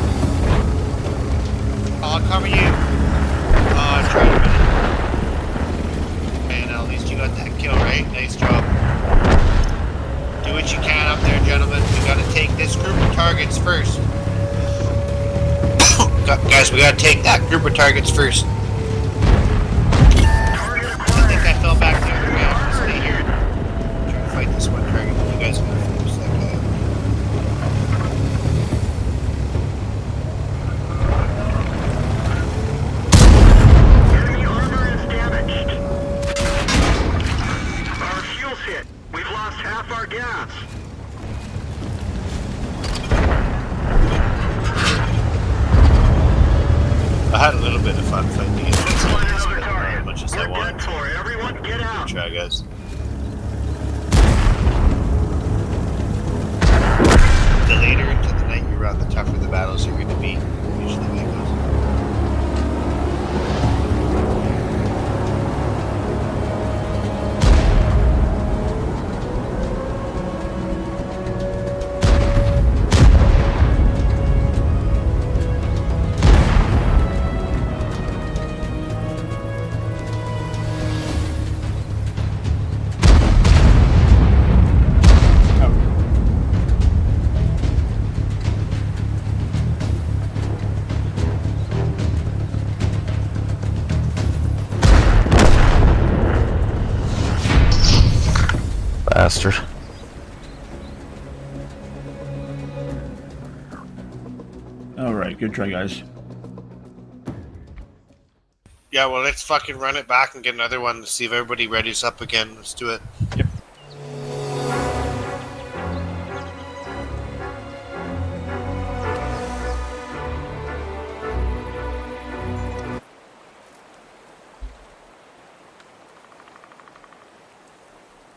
I'll cover you. Try to win it. Man, at least you got that kill, right? Nice job. Do what you can up there, gentlemen. We gotta take this group of targets first. Guys, we gotta take that group of targets first. I think I fell back there. We have to stay here. Try to fight this one target. You guys are gonna finish that guy. Enemy armor is damaged. Our fuel's hit. We've lost half our gas. I had a little bit of fun fighting against this Find one, another but not target. as much as I We're wanted. dead for it. Everyone, get out. Try, guys. The later into the night you run, the tougher the battles are going to be. Usually the way it goes. Bastard. Alright, good try, guys. Yeah, well, let's fucking run it back and get another one to see if everybody readies up again. Let's do it. Yep.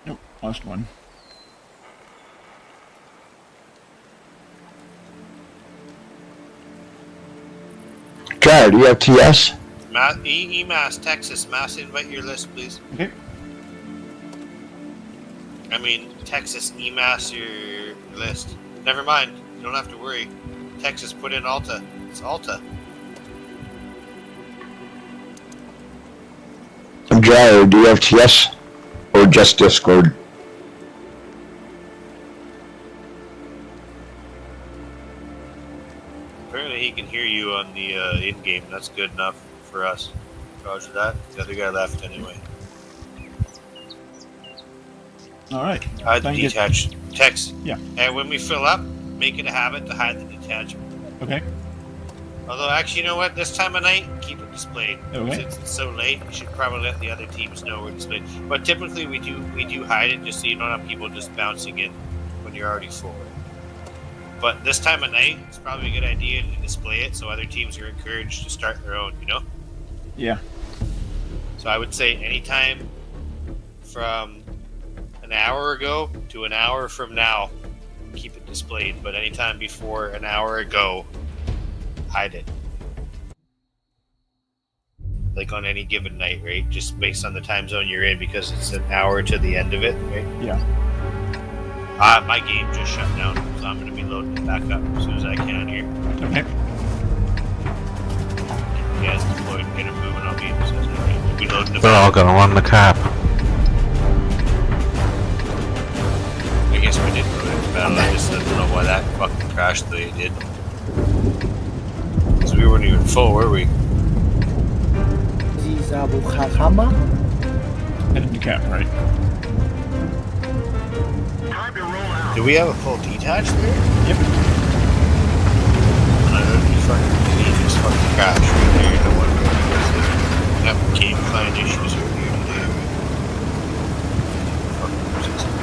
Nope, lost one. Okay, do you have TS? EMAS, Texas, mass invite your list, please. Okay. I mean, Texas, EMAS your list. Never mind. You don't have to worry. Texas put in Alta. It's Alta. Gyro, do you have TS? Or just Discord? Apparently he can hear you on the in-game. That's good enough for us. Roger that. The other guy left anyway. All right. Hide the Thank you. detached text. Yeah. And when we fill up, make it a habit to hide the detachment. Okay. Although, actually, you know what? This time of night, keep it displayed. Okay. Since it's so late, you should probably let the other teams know we're displayed. But typically, we do hide it just so you don't have people just bouncing in when you're already full. But this time of night, it's probably a good idea to display it so other teams are encouraged to start their own. You know. Yeah. So I would say anytime from an hour ago to an hour from now, keep it displayed. But anytime before an hour ago, hide it. Like on any given night, right? Just based on the time zone you're in, because it's an hour to the end of it, right? Yeah. My game just shut down, so I'm going to be loading it back up as soon as I can here. Okay. You guys deployed and get it moving, I'll be as soon as I can. We'll be loading it They're all gonna run the cap. I guess we did load it to battle. I just don't know why that fucking crashed the way it did. Because we weren't even full, were we? Zizabu Hakama? Headed to cap, right? Time to roll out. Do we have a full detach there? Yep. I don't know, he just fucking crashed right there. No wonder what it was. That game client issues earlier today. Fucking persistent.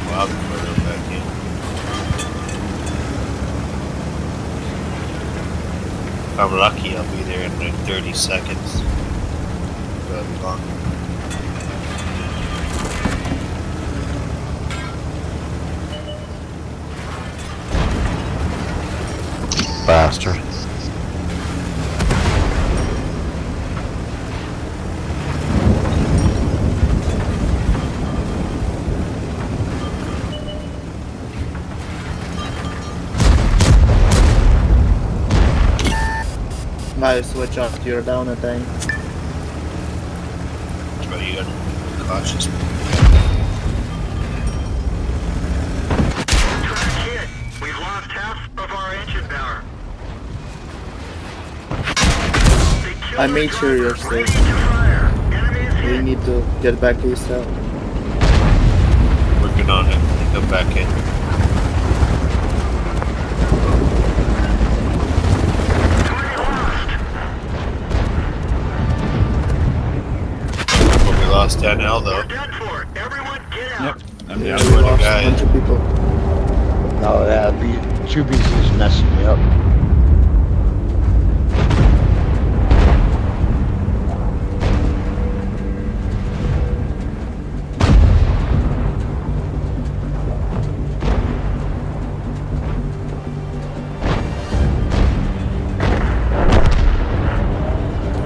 Wow, before I go back in. If I'm lucky, I'll be there in like 30 seconds. Probably longer. Bastard. Now switch off, you're down a tank. But you gotta be cautious. Track hit. We've lost half of our engine power. They killed I our made sure you're driver. safe. Ready to fire. Enemy is We hit. need to get back to his cell. Working on it. Come back in. But we lost Danielle though. We're dead for it. Everyone get out. Yep. I'm Yeah, down. we What a lost guy. a bunch of people. No, that QBC's messing me up.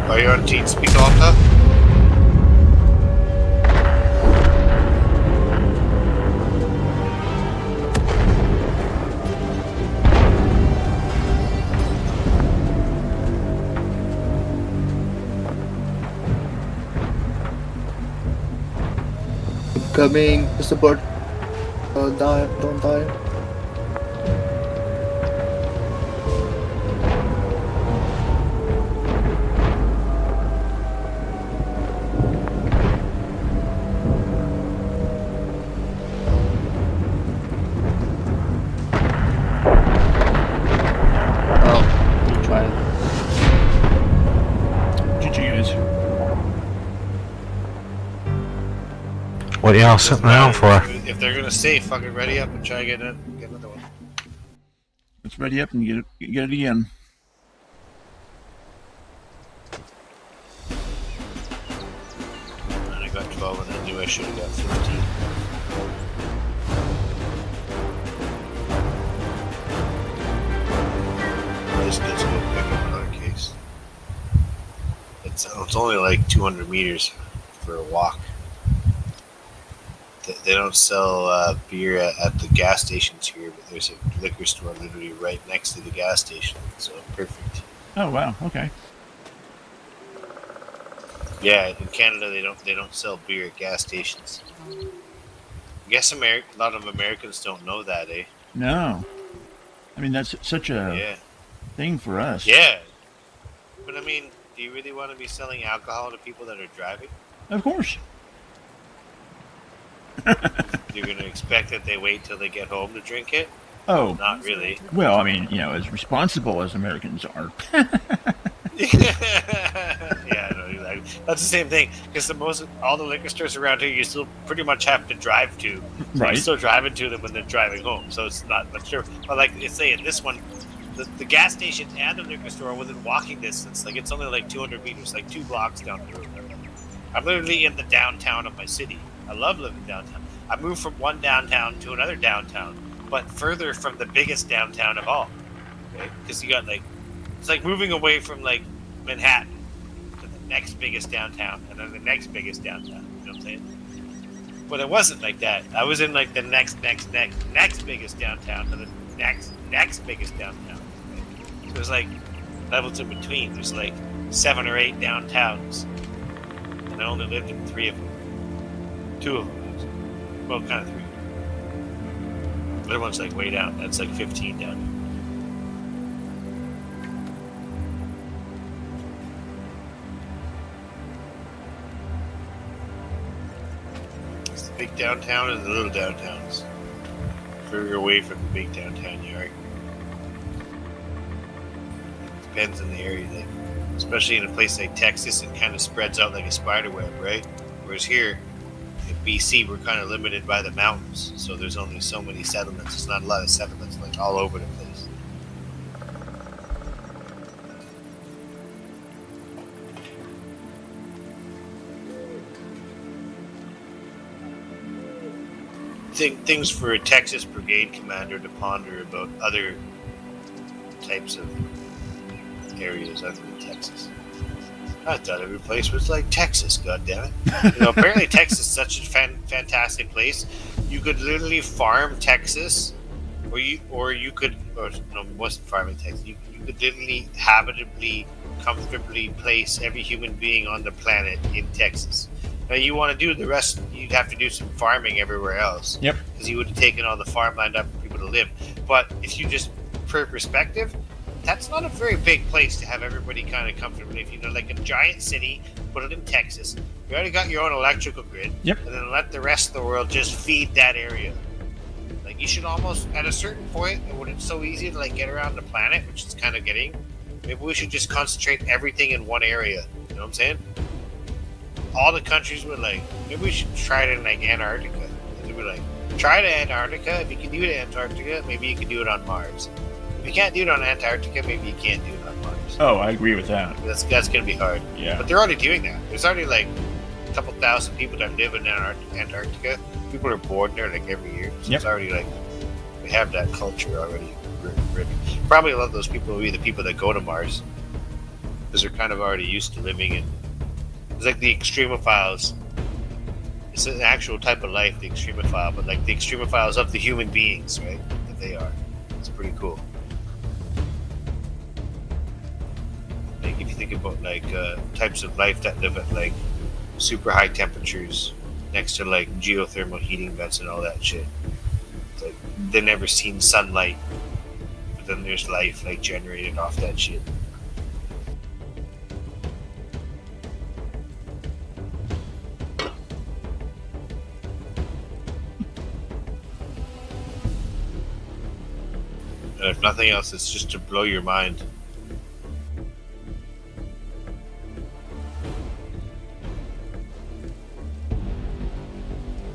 Are you on TeamSpeak Alta? Coming to support. Don't die. Oh, you tried. GG guys. What are y'all sitting around for? If they're gonna stay, fucking ready up and try to get another one. Let's ready up and get it again. And I got 12 and I knew I should have got 15. This gets a little quick in another case. It's only like 200 meters for a walk. they don't sell beer at the gas stations here, but there's a liquor store literally right next to the gas station, so perfect. Oh wow. Okay. Yeah, in Canada they don't sell beer at gas stations. I guess a lot of Americans don't know that, eh? No. I mean, that's such a Yeah. thing for us. Yeah. But I mean, do you really want to be selling alcohol to people that are driving? Of course. You're going to expect that they wait till they get home to drink it? Oh. Not really. Well, I mean, you know, as responsible as Americans are. Yeah, no, exactly. That's the same thing. Because all the liquor stores around here, you still pretty much have to drive to. So Right. You're still driving to them when they're driving home. So it's not much different. But like they say in this one, the gas station and the liquor store are within walking distance. Like it's only like 200 meters, like 2 blocks down the road. I'm literally in the downtown of my city. I love living downtown. I moved from one downtown to another downtown, but further from the biggest downtown of all. Okay? Because you got like, it's like moving away from like Manhattan to the next biggest downtown, and then the next biggest downtown. You know what I'm saying? But it wasn't like that. I was in like the next biggest downtown to the next biggest downtown. Okay? So there's like levels in between. There's like 7 or 8 downtowns, and I only lived in 3 of them. 2 of them. Well, kind of 3. The other one's like way down. That's like 15 down. It's the big downtown and the little downtowns. Further away from the big downtown you are. Depends on the area, like, especially in a place like Texas, it kind of spreads out like a spider web, right? Whereas here in BC, we're kind of limited by the mountains, so there's only so many settlements. There's not a lot of settlements like all over the place. Things for a Texas brigade commander to ponder about other types of areas other than Texas. I thought every place was like Texas, goddammit. Apparently Texas is such a fantastic place. You could literally farm Texas, or it wasn't farming Texas. You could literally habitably, comfortably place every human being on the planet in Texas. Now you want to do the rest, you'd have to do some farming everywhere else. Yep. Because you would have taken all the farmland up for people to live. But if you just, per perspective, that's not a very big place to have everybody kind of comfortably. If like a giant city, put it in Texas. You already got your own electrical grid. Yep. And then let the rest of the world just feed that area. Like you should almost, at a certain point, when it's so easy to like get around the planet, which it's kind of getting, maybe we should just concentrate everything in one area. You know what I'm saying? All the countries were like, maybe we should try it in like Antarctica. They were like, try it in Antarctica. If you can do it in Antarctica, maybe you can do it on Mars. If you can't do it on Antarctica, maybe you can't do it on Mars. Oh, I agree with that. That's going to be hard. Yeah. But they're already doing that. There's already like a couple thousand people that live in Antarctica. People are born there like every year. So It's already like, we have that culture already written. Probably a lot of those people will be the people that go to Mars. Because they're kind of already used to living in. It's like the extremophiles. It's an actual type of life, the extremophile, but like the extremophiles of the human beings, right? That they are. It's pretty cool. Like if you think about like types of life that live at like super high temperatures next to like geothermal heating vents and all that shit. It's like they've never seen sunlight, but then there's life like generated off that shit. And if nothing else, it's just to blow your mind.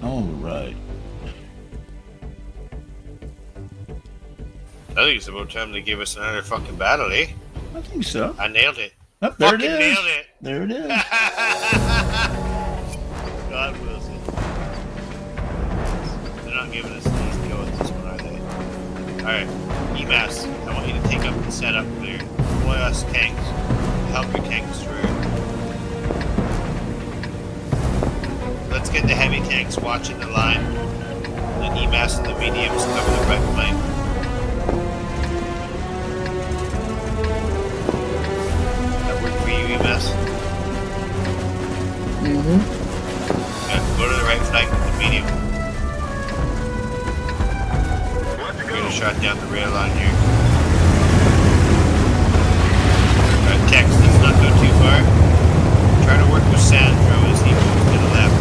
All right. I think it's about time they give us another fucking battle, eh? I think so. I nailed it. Oh, there Fucking it is. nailed it. There it is. God wills it. They're not giving us an easy go at this one, are they? Alright, EMAS, I want you to take up the setup clear. Deploy us tanks. Help your tank destroyer. Let's get get the heavy tanks watching the line. The EMAS and the mediums cover the right flank. That work for you, EMAS? Mm-hmm. Yeah, go to the right flank with the medium. Let's We're go. gonna shot down the rail line here. Alright, Tex, let's not go too far. Try to work with Sandro as he moves to the left.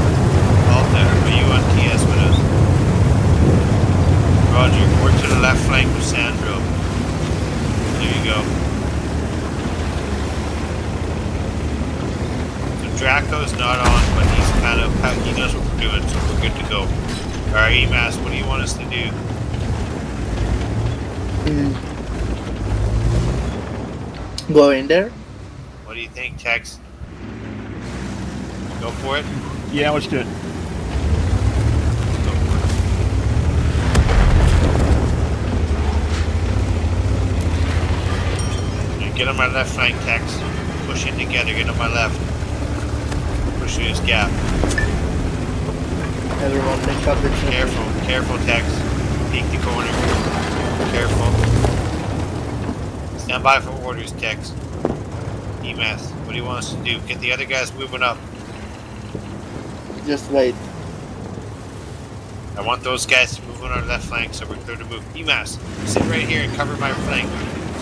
Alta, are you on TS with us? Roger, work to the left flank with Sandro. There you go. So Draco's not on, but he's kind of, he knows what we're doing, so we're good to go. Alright, EMAS, what do you want us to do? Go in there. What do you think, Tex? Go for it? Yeah, let's do it. Go for it. Now get on my left flank, Tex. Push in together, get on my left. Push through this gap. Everyone link up with me. Careful, careful, Tex. Peek the corner. Careful. Stand by for orders, Tex. EMAS, what do you want us to do? Get the other guys moving up. Just wait. I want those guys to move on our left flank so we're clear to move. EMAS, sit right here and cover my flank.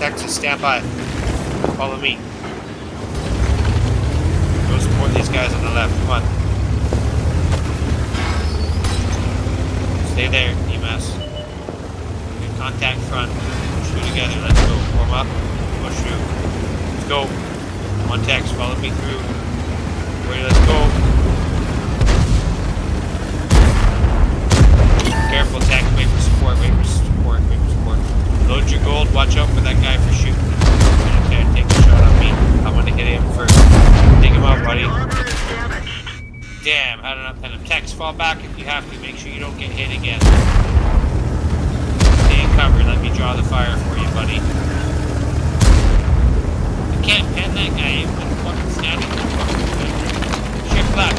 Texas, stand by. Follow me. Go support these guys on the left. Come on. Stay there, EMAS. Get contact front. Push through together. Let's go. Warm up. Push through. Let's go. Come on, Tex. Follow me through. Ready, let's go. Careful, Tex. Wait for support. Wait for support. Wait for support. Load your gold. Watch out for that guy for shooting. Okay, take a shot on me. I want to hit him first. Take him out, buddy. Damn, had enough time. Tex, fall back if you have to. Make sure you don't get hit again. Stay in cover. Let me draw the fire for you, buddy. You can't pin that guy. He's been fucking standing there. Shift left.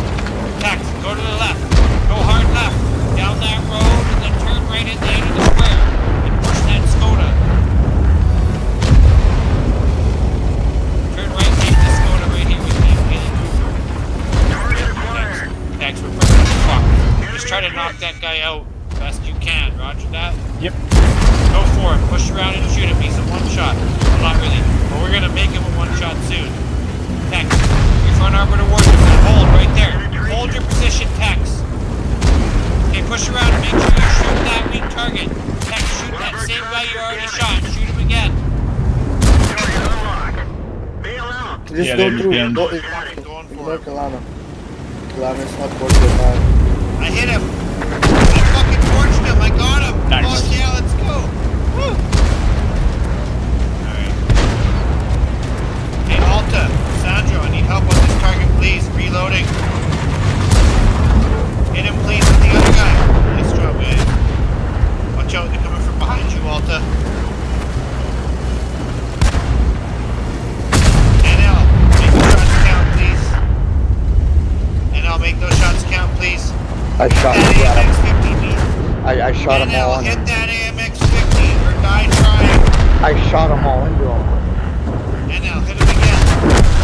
Tex, go to the left. Go hard left. Down that road and then turn right in the end of the square. And push that Skoda. Turn right into the Skoda right here with me. Tex, we're pushing the fuck. Just try to knock that guy out best you can. Roger that? Yep. Go for it. Push around and shoot him. He's a one shot. Well, not really. But we're gonna make him a one shot soon. Tex, your front arbor towards him. And hold right there. Hold your position, Tex. Okay, push around and make sure you shoot that weak target. Tex, shoot that same guy you already shot. Shoot him again. Just Yeah, go they through. bend. Go, Going for ignore him. Kalana. Kalana's not worth your time. I hit him. I fucking torched him. I got him. Nice. Fuck yeah, let's go. Woo. Alright. Hey, Alta. Sandro, I need help on this target, please. Reloading. Hit him, please, with the other guy. Nice job, guys. Watch out, they're coming from behind you, Alta. NL, make those shots count, please. NL, make those shots count, please. I shot That him. AMX-50, please. I shot them all NL, hit in. that AMX-50 or die trying. I shot them all into him. NL, hit him again.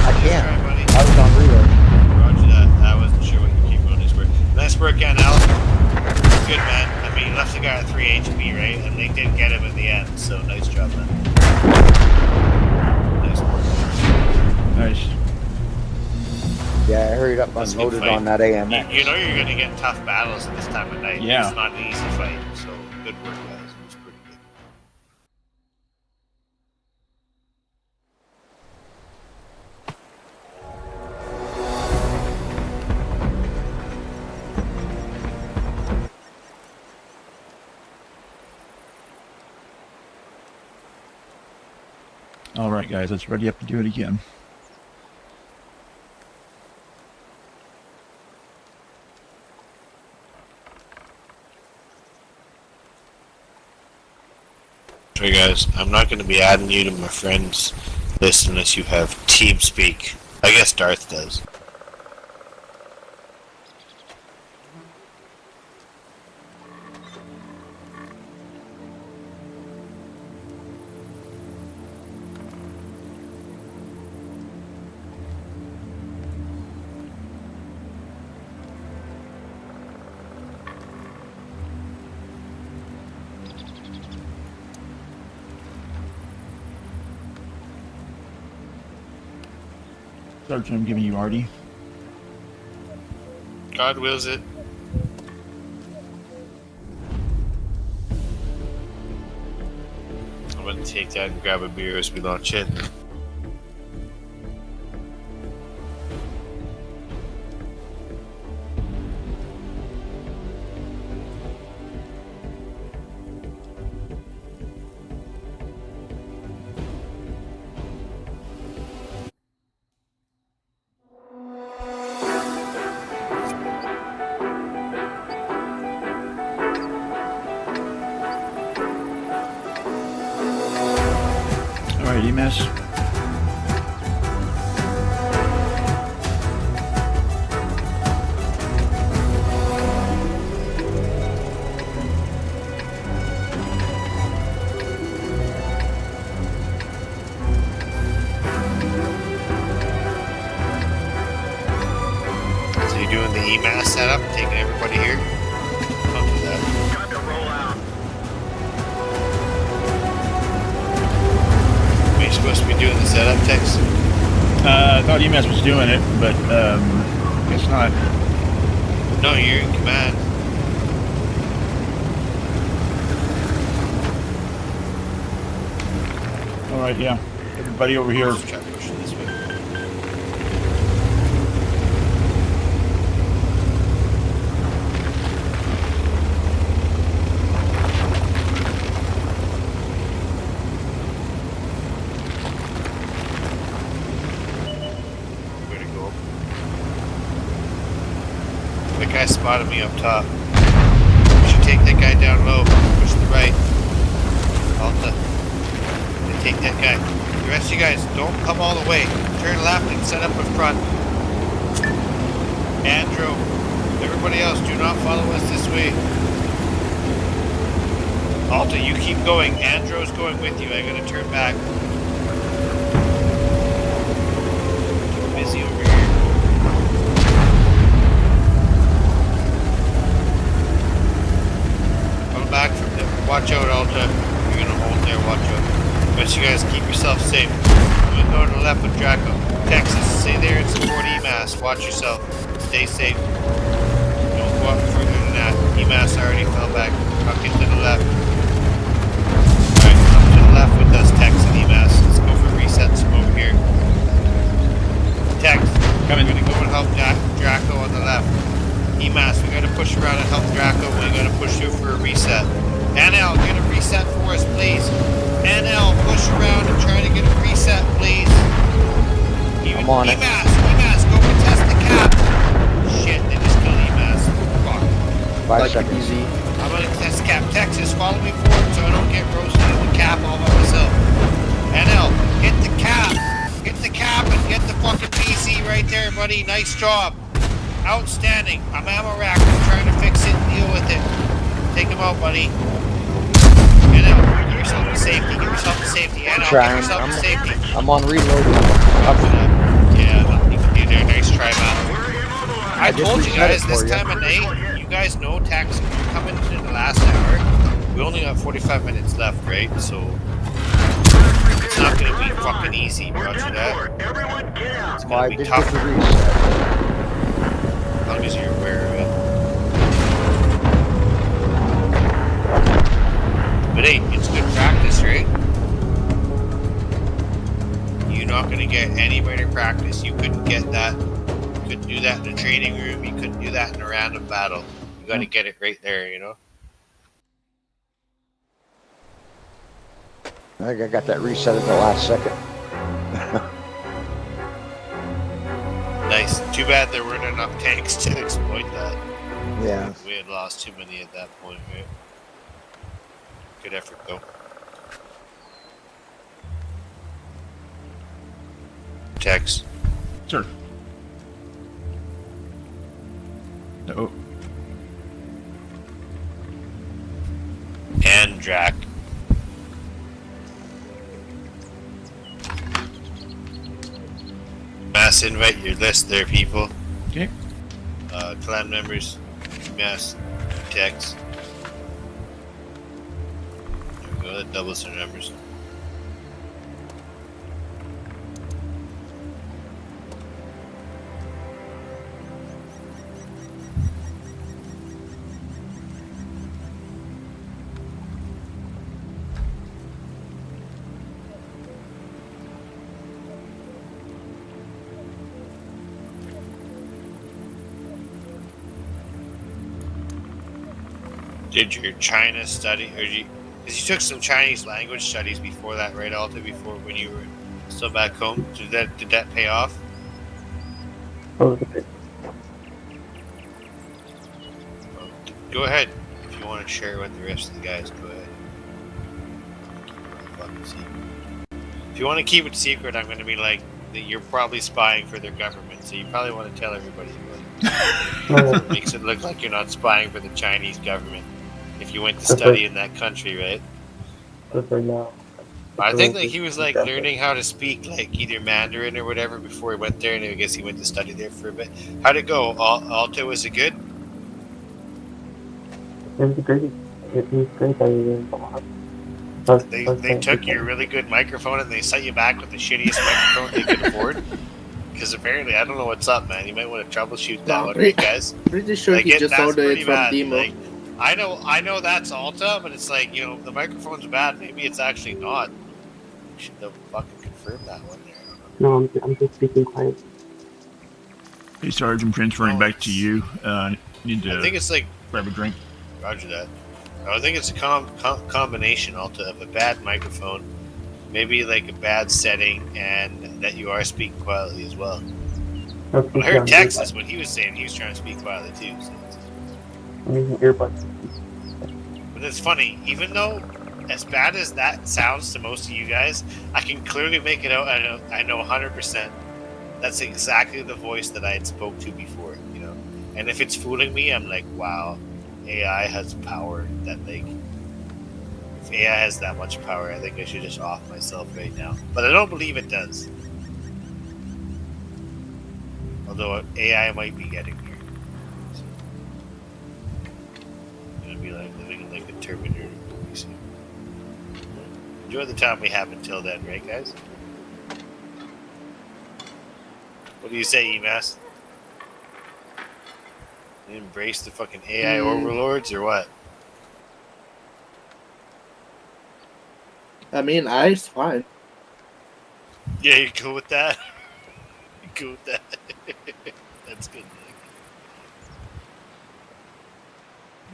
I can't. Try, buddy. I was on reload. Roger that. I wasn't sure what your capabilities were. Nice work, NL. Good, man. I mean, you left the guy at 3 HP, right? And they did get him in the end, so nice job, man. Nice work. Nice. Yeah, I hurried up and That's a good unloaded fight. on that AMX. You know you're going to get tough battles at this time of night. Yeah. It's not an easy fight, so good work, guys. It was pretty good. All right, guys, let's ready up to do it again. Sorry, guys. I'm not going to be adding you to my friends list unless you have TeamSpeak. I guess Darth does. starts when I'm giving you Artie. God wills it. I'm gonna take that and grab a beer as we launch in. Alright, EMS. So you're doing the EMAS setup, taking everybody here? I'll do that. Time to roll out. Are you supposed to be doing the setup, Tex? I thought EMS was doing it, but guess not. No, you're in command. Alright, yeah. Everybody over here. Let's try pushing this way. Where'd it go? That guy spotted me up top. We should take that guy down low. Push the right. Alta. They take that guy. The rest of you guys, don't come all the way. Turn left and set up in front. Andrew, everybody else, do not follow us this way. Alta, you keep going. Andrew's going with you. I'm gonna turn back. Keep busy over here. Come back from there. Watch out, Alta. You're gonna hold there. Watch out. But you guys keep yourself safe. I'm gonna go to the left with Draco. Texas, stay there and support EMAS. Watch yourself. Stay safe. Don't go up further than that. EMAS already fell back. Tuck into the left. Alright, come to the left with us, Tex and EMAS. Let's go for resets from over here. Tex, Coming. we're gonna go and help Draco on the left. EMAS, we gotta push around and help Draco. We gotta push through for a reset. NL, get a reset for us, please. NL, push around and try to get a reset, please. I'm on it. EMAS, go contest the cap. Shit, they just killed EMAS. Fuck. 5 Like seconds. easy. I'm gonna contest the cap. Texas, follow me forward so I don't get roasted in the cap all by myself. NL, hit the cap. Hit the cap and get the fucking PC right there, buddy. Nice job. Outstanding. I'm ammo rack. I'm trying to fix it and deal with it. Take him out, buddy. NL, get yourself to safety. Get yourself to safety. NL, get Trying. yourself to safety. I'm on reloading. Yeah, nothing you can do there. Nice try, man. We're immobilized. I just told you reset it guys this for you. time of night, you guys know tax you're coming in the last hour. We only got 45 minutes left, right? So it's not gonna be fucking easy, We're roger done that. for. Everyone get out. It's Well, gonna I be did tough, get the reset. as long as you're aware of it. But hey, it's good practice, right? You're not gonna get any better practice. You couldn't get that. You couldn't do that in a training room. You couldn't do that in a random battle. You gotta get it right there, you know? I think I got that reset at the last second. Nice. Too bad there weren't enough tanks to exploit that. Yeah. We had lost too many at that point, right? Good effort, though. Tex. Sir. Oh. And Drac. Mass invite your list there, people. Okay. Clan members, mass Tex. There we go, that doubles their numbers. Did your China study, or because you took some Chinese language studies before that, right, Alta? Before when you were still back home, did that pay off? Oh, okay. Well, go ahead if you want to share with the rest of the guys. Go ahead. Fucking secret. If you want to keep it secret, I'm going to be like that. You're probably spying for their government, so you probably want to tell everybody. It makes it look like you're not spying for the Chinese government if you went to study in that country, right? For now. I think like he was like learning how to speak like either Mandarin or whatever before he went there, and I guess he went to study there for a bit. How'd it go? Alto, was it good? It was great. It was great. I learned a lot. They took your really good microphone and they sent you back with the shittiest microphone they could afford. Because apparently, I don't know what's up, man. You might want to troubleshoot that one, right, guys? Pretty sure Like he just that's ordered pretty it from bad. Demo. Like, I know that's Alta, but it's like, you know, the microphone's bad. Maybe it's actually not. We should have fucking confirmed that one there. No, I'm just speaking quiet. Hey, Sarge, I'm transferring back to you. Need I to think it's like, grab a drink. Roger that. I think it's a combination, Alta, of a bad microphone, maybe like a bad setting, and that you are speaking quietly as well. When I heard Texas, what he was saying, he was trying to speak quietly too. So. I'm using earbuds. But it's funny, even though as bad as that sounds to most of you guys, I can clearly make it out. I know 100%. That's exactly the voice that I had spoke to before, you know. And if it's fooling me, I'm like, wow, AI has power that like. If AI has that much power, I think I should just off myself right now. But I don't believe it does. Although AI might be getting here. So, it's gonna be like living like a Terminator movie soon. Enjoy the time we have until then, right, guys? What do you say, EMAS? You embrace the fucking AI overlords or what? I mean, I's fine. Yeah, you cool with that? You cool with that? That's good.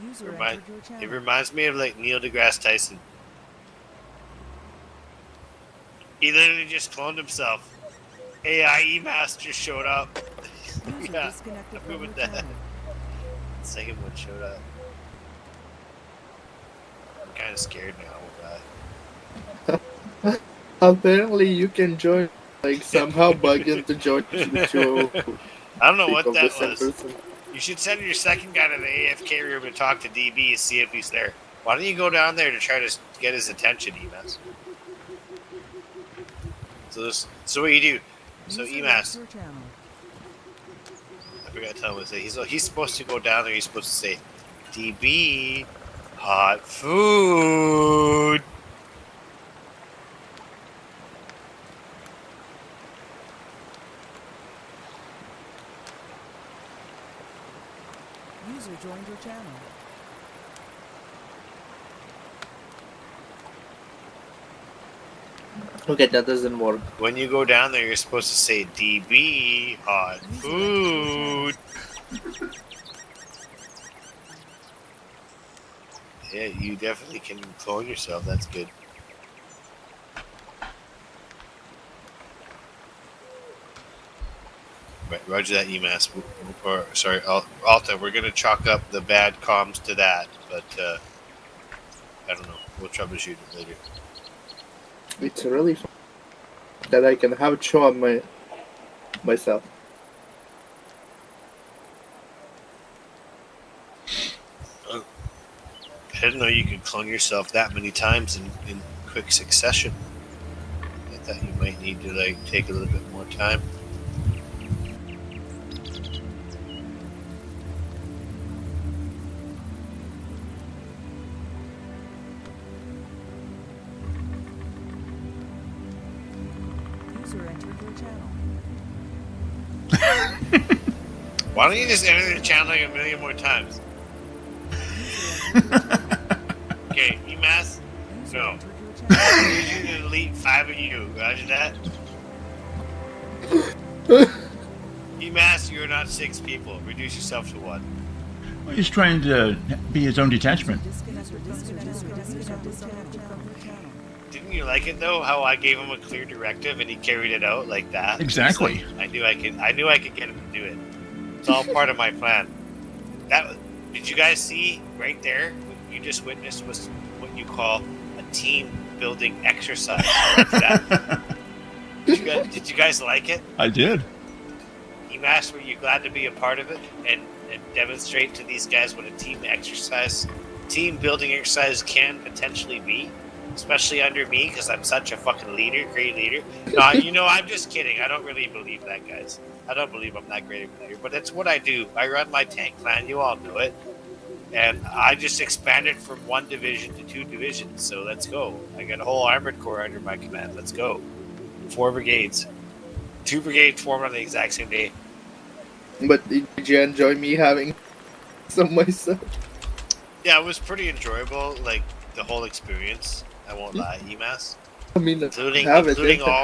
User entered your channel. It reminds me of like Neil deGrasse Tyson. He literally just cloned himself. AI EMAS just showed up. User Yeah, disconnected I'm from good your with that. channel. The second one showed up. I'm kind of scared now with that. Apparently, you can join, like, somehow bug into join to I don't know speak what of the that same was. person. You should send your second guy to the AFK room and talk to DB and see if he's there. Why don't you go down there to try to get his attention, EMAS? So what you do? So User EMAS, left your channel. I forgot to tell him what to say. He's supposed to go down there. He's supposed to say, DB, hot food. User joined your channel. Okay, that doesn't work. When you go down there, you're supposed to say, DB, hot food. Yeah, you definitely can clone yourself. That's good. Right, roger that, EMAS. Or, sorry, Alta, we're going to chalk up the bad comms to that, but I don't know. We'll troubleshoot it later. It's really fun that I can have it show up myself. I didn't know you could clone yourself that many times in quick succession. I thought you might need to like take a little bit more time. User entered your channel. Why don't you just enter the channel like a million more times? Okay, EMAS? User No. entered your channel. I need you to delete 5 of you. Roger that? EMAS, you're not 6 people. Reduce yourself to 1. He's trying to be his own detachment. Didn't you like it though? How I gave him a clear directive and he carried it out like that. Exactly. Like, I knew I could get him to do it. It's all part of my plan. Did you guys see right there? What you just witnessed was what you call a team building exercise. Did you guys like it? I did. EMAS, were you glad to be a part of it and demonstrate to these guys what a team building exercise can potentially be? Especially under me, because I'm such a fucking leader, great leader. No, I'm just kidding. I don't really believe that, guys. I don't believe I'm that great of a leader, but that's what I do. I run my tank clan. You all know it. And I just expanded from 1 division to 2 divisions, so let's go. I got a whole armored corps under my command. Let's go. 4 brigades. 2 brigades formed on the exact same day. But did you enjoy me having some myself? Yeah, it was pretty enjoyable, like, the whole experience. I won't lie, EMAS. I mean, Including all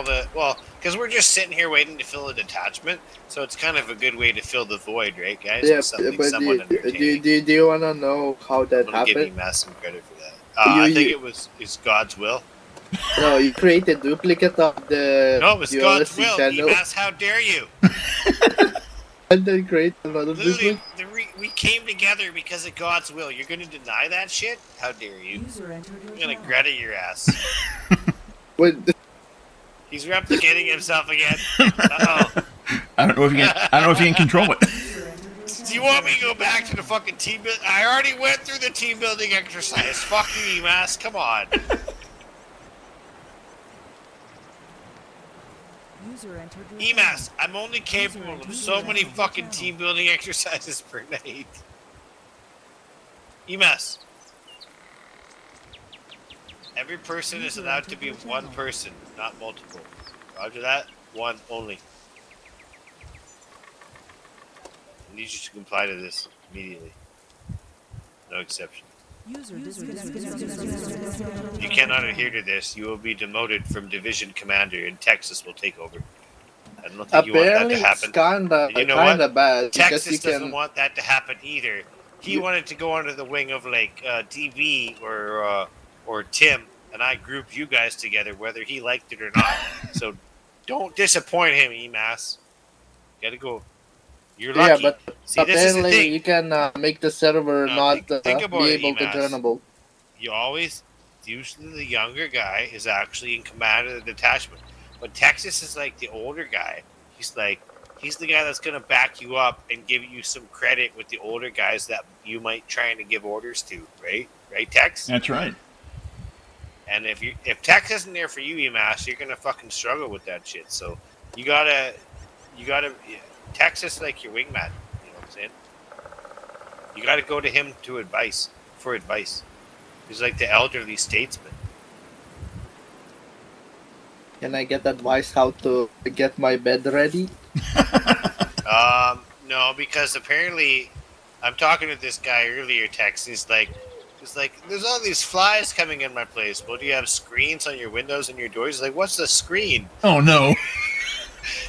the... Well, because we're just sitting here waiting to fill a detachment, so it's kind of a good way to fill the void, right, guys? Yeah, Something somewhat do you want to know how that I'm going to give happened? EMAS some credit for that. I think it's God's will. No, you create a duplicate of the... No, it was God's will, channel, EMAS. How dare you? and then create another Literally, duplicate. we came together because of God's will. You're going to deny that shit? How dare you? I'm going to Greta your ass. Wait, He's replicating himself again. Uh-oh. I don't know if you can control it. Do you want me to go back to the fucking team building? I already went through the team building exercise. Fuck you, EMAS. Come on. EMAS, I'm only capable of so many fucking team building exercises per night. EMAS. Every person is allowed to be 1 person, not multiple. Roger that? 1 only. I need you to comply to this immediately. No exception. If you cannot adhere to this, you will be demoted from division commander and Texas will take over. I don't think you want that to apparently happen. it's You know what? kinda bad Texas because you doesn't can... want that to happen either. He wanted to go under the wing of like DB or Tim, and I grouped you guys together, whether he liked it or not. So don't disappoint him, EMAS. Gotta go. You're lucky. Yeah, but See, this is the apparently thing. you can make the server not think about be it, able to EMAS. joinable. Usually the younger guy is actually in command of the detachment. But Texas is like the older guy. He's the guy that's going to back you up and give you some credit with the older guys that you might trying to give orders to, right? Right, Tex? That's right. And if Tex isn't there for you, EMAS, you're going to fucking struggle with that shit. So you gotta, Tex is like your wingman. You know what I'm saying? You got to go to him for advice. He's like the elderly statesman. Can I get advice how to get my bed ready? No, because apparently, I'm talking to this guy earlier, Tex. He's like, there's all these flies coming in my place. Well, do you have screens on your windows and your doors? He's like, what's the screen? Oh no.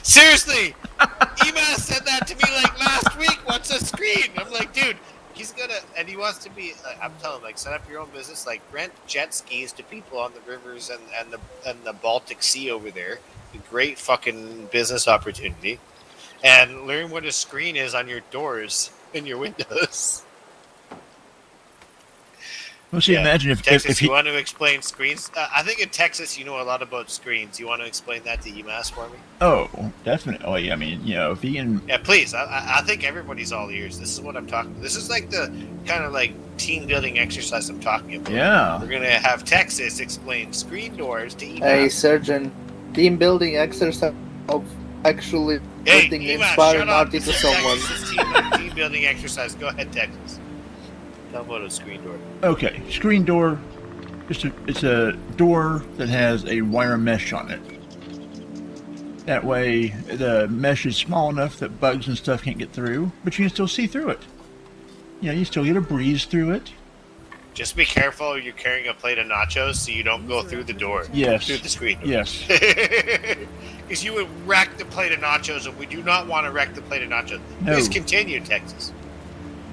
Seriously, EMAS said that to me like last week. What's a screen? I'm like, dude. He's gonna, and he wants to be. I'm telling him, like, set up your own business, like rent jet skis to people on the rivers and the Baltic Sea over there. A great fucking business opportunity, and learn what a screen is on your doors and your windows. Well, see, imagine if Texas, he... you want to explain screens? I think in Texas, you know a lot about screens. You want to explain that to EMAS for me? Oh, definitely. I mean, if he can... Yeah, please. I think everybody's all ears. This is what I'm talking about. This is like the kind of like team building exercise I'm talking about. Yeah. We're going to have Texas explain screen doors to EMAS. Hey, Surgeon, team building exercise of actually putting inspired naughty to someone. Team building exercise. Go ahead, Texas. Tell them about a screen door. Okay, screen door. It's a door that has a wire mesh on it. That way, the mesh is small enough that bugs and stuff can't get through, but you can still see through it. You still get a breeze through it. Just be careful you're carrying a plate of nachos so you don't go through the door. Yes. Through the screen door. Yes. Because you would wreck the plate of nachos, and we do not want to wreck the plate of nachos. No. Please continue, Texas.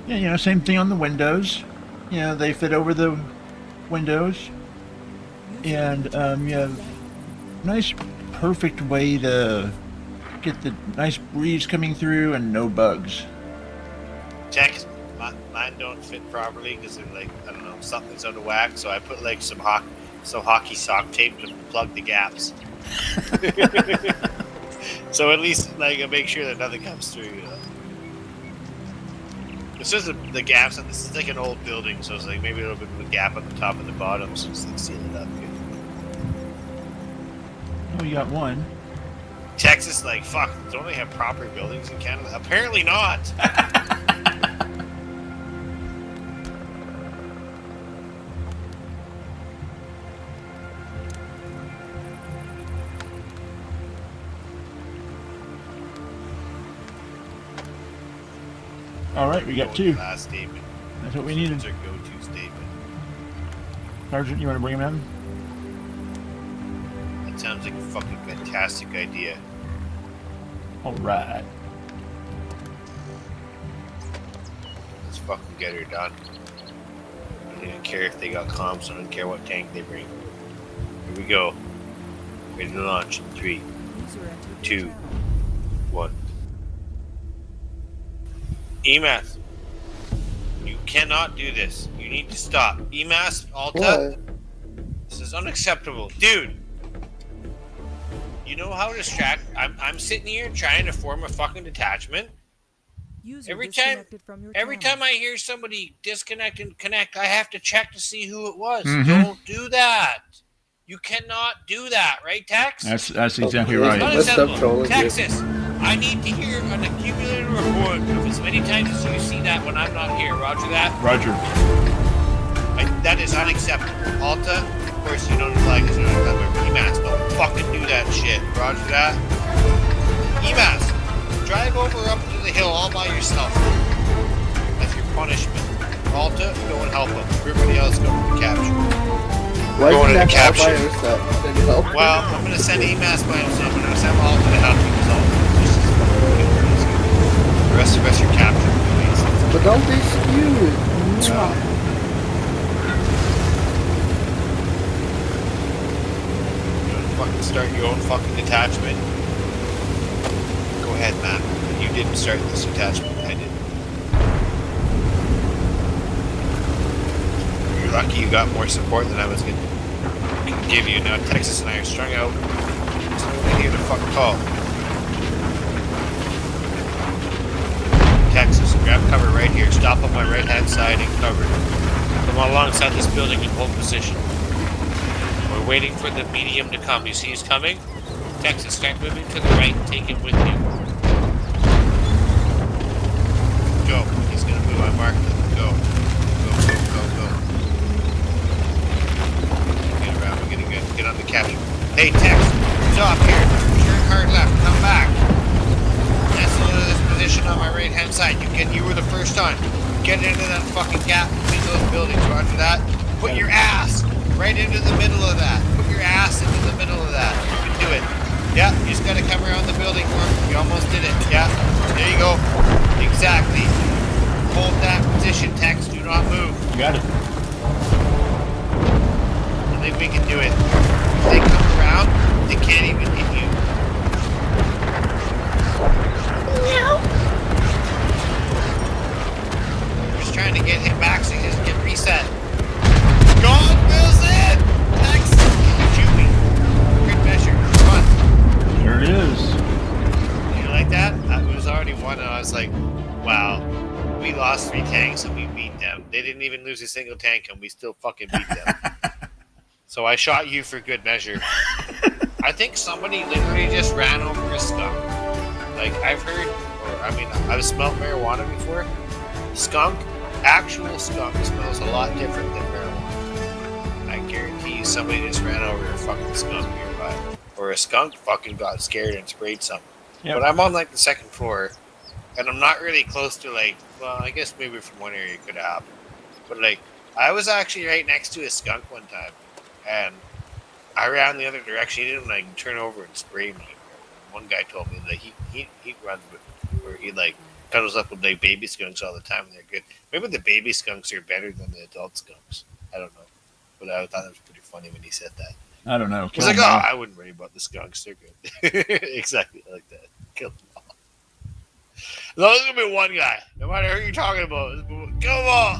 Yeah, same thing on the windows. They fit over the windows, and you have nice, perfect way to get the nice breeze coming through and no bugs. Text, mine don't fit properly because they're like, I don't know, something's out of whack. So I put like some hockey sock tape to plug the gaps. So at least like I make sure that nothing comes through. This is the gaps, and this is like an old building, so it's like maybe a little bit of a gap on the top and the bottom, so it's like seal it up. Oh, you got one. Texas, like, fuck, don't they have proper buildings in Canada? Apparently not. All right, we got two. Last statement. That's what we needed. That's our go-to statement. Sergeant, you want to bring him in? That sounds like a fucking fantastic idea. All right. Let's fucking get her done. I don't care if they got comms. I don't care what tank they bring. Here we go. Ready to launch in 3, 2, 1. EMAS, you cannot do this. You need to stop. EMAS, Alta, What? this is unacceptable. Dude, you know how distract... I'm sitting here trying to form a fucking detachment. User Every time disconnected from your Every channel. time I hear somebody disconnect and connect, I have to check to see who it was. Mhm. Don't do that. You cannot do that, right, Tex? That's exactly Okay. right. Let's stop Unacceptable. trolling you. Texas, I need to hear an accumulated report of as many times as you see that when I'm not here. Roger that? Roger. That is unacceptable. Alta, of course you don't flag because you don't have a EMAS. Don't fucking do that shit. Roger that? EMAS, drive over up to the hill all by yourself. That's your punishment. Alta, go and help him. Everybody else go to the capture. Why Going is to the that all by capture. yourself? Can you help? Well, I'm going to send EMAS by himself, and I'm going to send Alta to help you because Alta is just as fucking crazy. The rest of us are captured. But don't be skewed. You want to fucking start your own fucking detachment? Go ahead, man. You didn't start this detachment. I did. You're lucky you got more support than I was going to give you. Now Texas and I are strung out. There's nobody here to fuck call. Texas, grab cover right here. Stop on my right hand side and cover. Come alongside this building and hold position. We're waiting for the medium to come. You see he's coming? Texas, start moving to the right and take him with you. Go. He's going to move on mark. Go. Go. Get around. We're getting good. Get on the capture. Hey, Tex. Stop here. Turn hard left. Come back. Nestle into this position on my right hand side. You were the first on. Get into that fucking gap between those buildings. Roger that. Put your ass right into the middle of that. Put your ass into the middle of that. You can do it. Yeah, you just gotta come around the building for him. You almost did it. Yeah, there you go. Exactly. Hold that position, Tex. Do not move. You got it. I think we can do it. If they come around, they can't even hit you. We're just trying to get him back so he doesn't get reset. God wills it! Tex! Shoot me. Good measure. Come on. There it is. You like that? It was already one, and I was like, wow. We lost 3 tanks and we beat them. They didn't even lose a single tank and we still fucking beat them. So I shot you for good measure. I think somebody literally just ran over a skunk. Like, I've heard, I've smelled marijuana before. Skunk, actual skunk smells a lot different than marijuana. I guarantee you somebody just ran over a fucking skunk nearby. Or a skunk fucking got scared and sprayed something. Yep. But I'm on like the 2nd floor. And I'm not really close to I guess maybe from one area it could happen. But I was actually right next to a skunk one time. And I ran the other direction. He didn't turn over and spray me. One guy told me that he runs with, or he cuddles up with like baby skunks all the time, and they're good. Maybe the baby skunks are better than the adult skunks. I don't know, but I thought it was pretty funny when he said that. I don't know. He's like, "Oh, I wouldn't worry about the skunks. They're good." Exactly, I like that. Kill them all. As long as there's gonna be one guy, no matter who you're talking about, kill them all.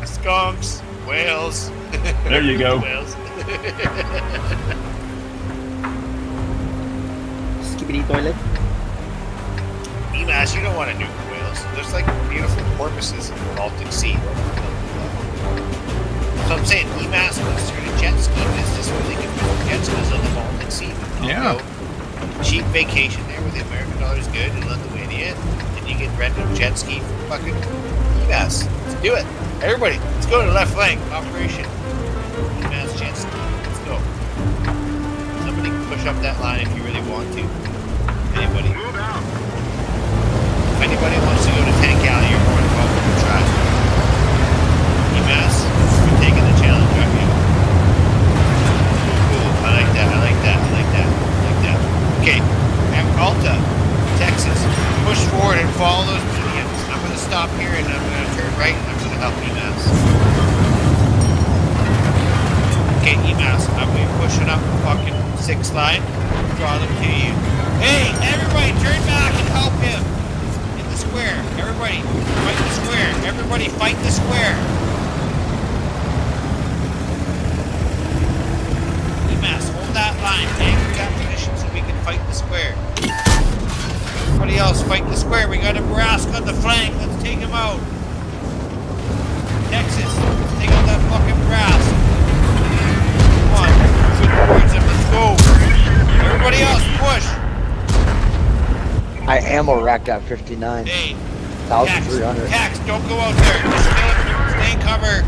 Skunks, whales. There you go. Whales. Skibbity toilet. Emas, you don't want to nuke whales. There's like beautiful porpoises in the Baltic Sea. So I'm saying Emas was sort of jet ski business where they can build jet skis on the Baltic Sea. Yeah. Cheap vacation there where the American dollar's good in Lithuania, and you can rent a jet ski for fucking Emas. Let's do it. Everybody, let's go to the left flank. Operation Emas jet ski. Let's go. Somebody push up that line if you really want to. Anybody? Move out. If anybody wants to go to Tank Alley, you're more than welcome to try. Emas, you're taking the challenge, aren't you? Cool. I like that. I like that. I like that. I like that. Okay. Alta, Texas. Push forward and follow those mediums. I'm going to stop here and I'm going to turn right and I'm going to help Emas. Okay, Emas. I'm going to be pushing up fucking 6th line. Draw them to you. Hey, everybody, turn back and help him. Square. Everybody, fight the square. Everybody, fight the square. Emas, hold that line. Anchor that position so we can fight the square. Everybody else, fight the square. We got a Brask on the flank. Let's take him out. Texas, let's take out that fucking Brask. Come on, shoot towards him. Let's go. Everybody else, push. I ammo racked at 59. Hey, 1,300. Tex, don't go out there. Just stay in cover.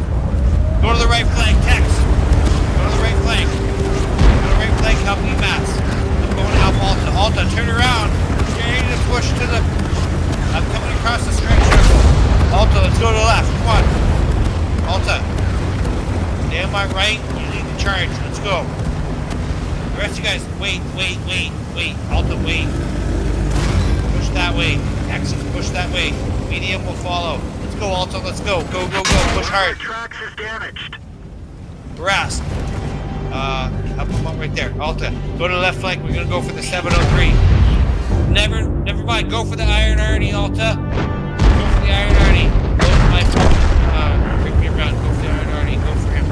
Go to the right flank, Tex. Go to the right flank. Go to the right flank, help Emas. I'm going to help Alta. Alta, turn around. You're ready to push to the... I'm coming across the stretch. Alta, let's go to the left. Come on. Alta. Stay on my right. You lead the charge. Let's go. The rest of you guys, wait. Alta, wait. That way. Texas, push that way. Medium will follow. Let's go, Alta. Let's go. Go. Push hard. Tracks is damaged. Brask. Help him out right there. Alta, go to the left flank. We're going to go for the 703. Never mind. Go for the Iron Arnie, Alta. Go for the Iron Arnie. Go for my... bring me around. Go for the Iron Arnie. Go for him.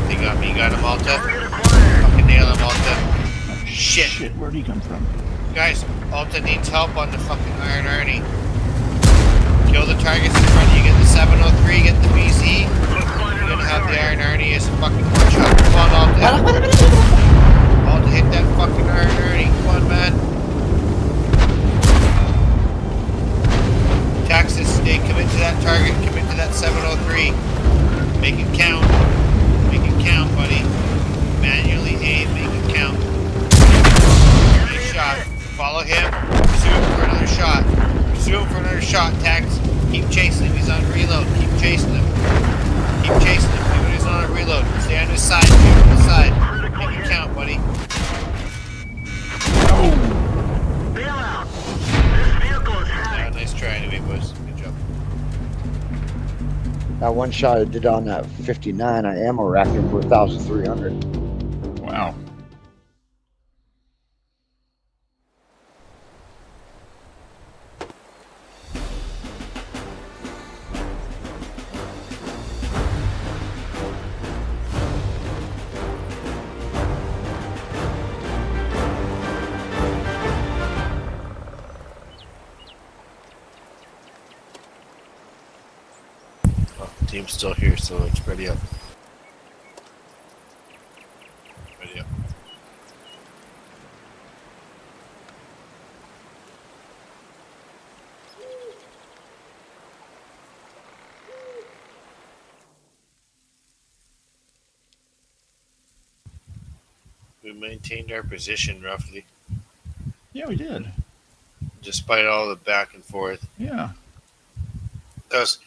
They got me. Got him, Alta. Fucking nail him, Alta. Shit. Where'd he come from? Guys, Alta needs help on the fucking Iron Arnie. Kill the targets in front of you. Get the 703, get the BZ. You're gonna have the Iron Arnie as a fucking one shot. Come on, Alta. Alta, hit that fucking Iron Arnie. Come on, man. Texas, stay commit to that target. Commit to that 703. Make it count. Make it count, buddy. Manually aim, make it count. Nice shot. Follow him. Resume for another shot. Resume for another shot, Tex. Keep chasing him. He's on reload. Keep chasing him. Keep chasing him. Even he's on a reload. Stay on his side. Stay on his side. Make it count, buddy. Bail out. This vehicle is hacked. Nice try anyway, boys. Good job. That one shot I did on that 59, I ammo racked him for 1,300. Wow. Team's still here, so let's ready up. Ready up. We maintained our position roughly, Yeah, we did. despite all the back and forth. Yeah. Because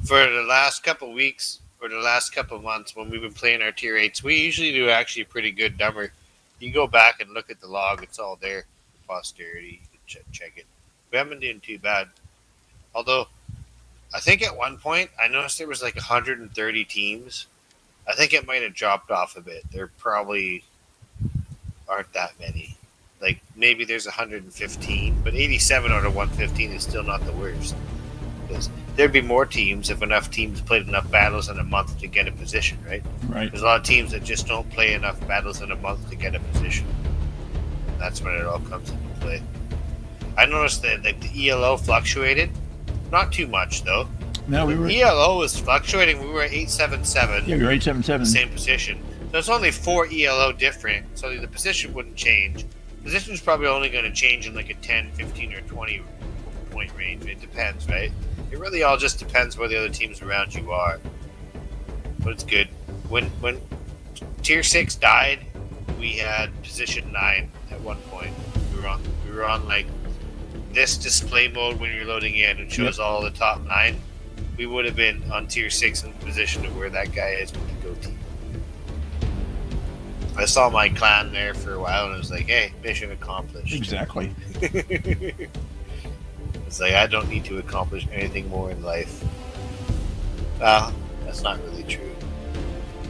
for the last couple weeks, for the last couple of months when we've been playing our tier 8s, we usually do actually a pretty good number. You go back and look at the log, it's all there for posterity. You can check it. We haven't been doing too bad. Although, I think at one point, I noticed there was like 130 teams. I think it might have dropped off a bit. There probably aren't that many. Like, maybe there's 115, but 87 out of 115 is still not the worst. Because there'd be more teams if enough teams played enough battles in a month to get a position, right? Right. There's a lot of teams that just don't play enough battles in a month to get a position. And that's when it all comes into play. I noticed that like the ELO fluctuated. Not too much, though. No, we were. ELO was fluctuating. We were at 877. Yeah, we were 877. Same position. So it's only 4 ELO different. So the position wouldn't change. Position's probably only going to change in like a 10, 15, or 20 point range. It depends, right? It really all just depends where the other teams around you are. But it's good. When Tier 6 died, we had position 9 at one point. We were on like this display mode when you're loading in. It shows all the top 9. We would have been on Tier 6 in the position of where that guy is with the goatee. I saw my clan there for a while and I was like, hey, mission accomplished. Exactly. It's like, I don't need to accomplish anything more in life. Well, that's not really true.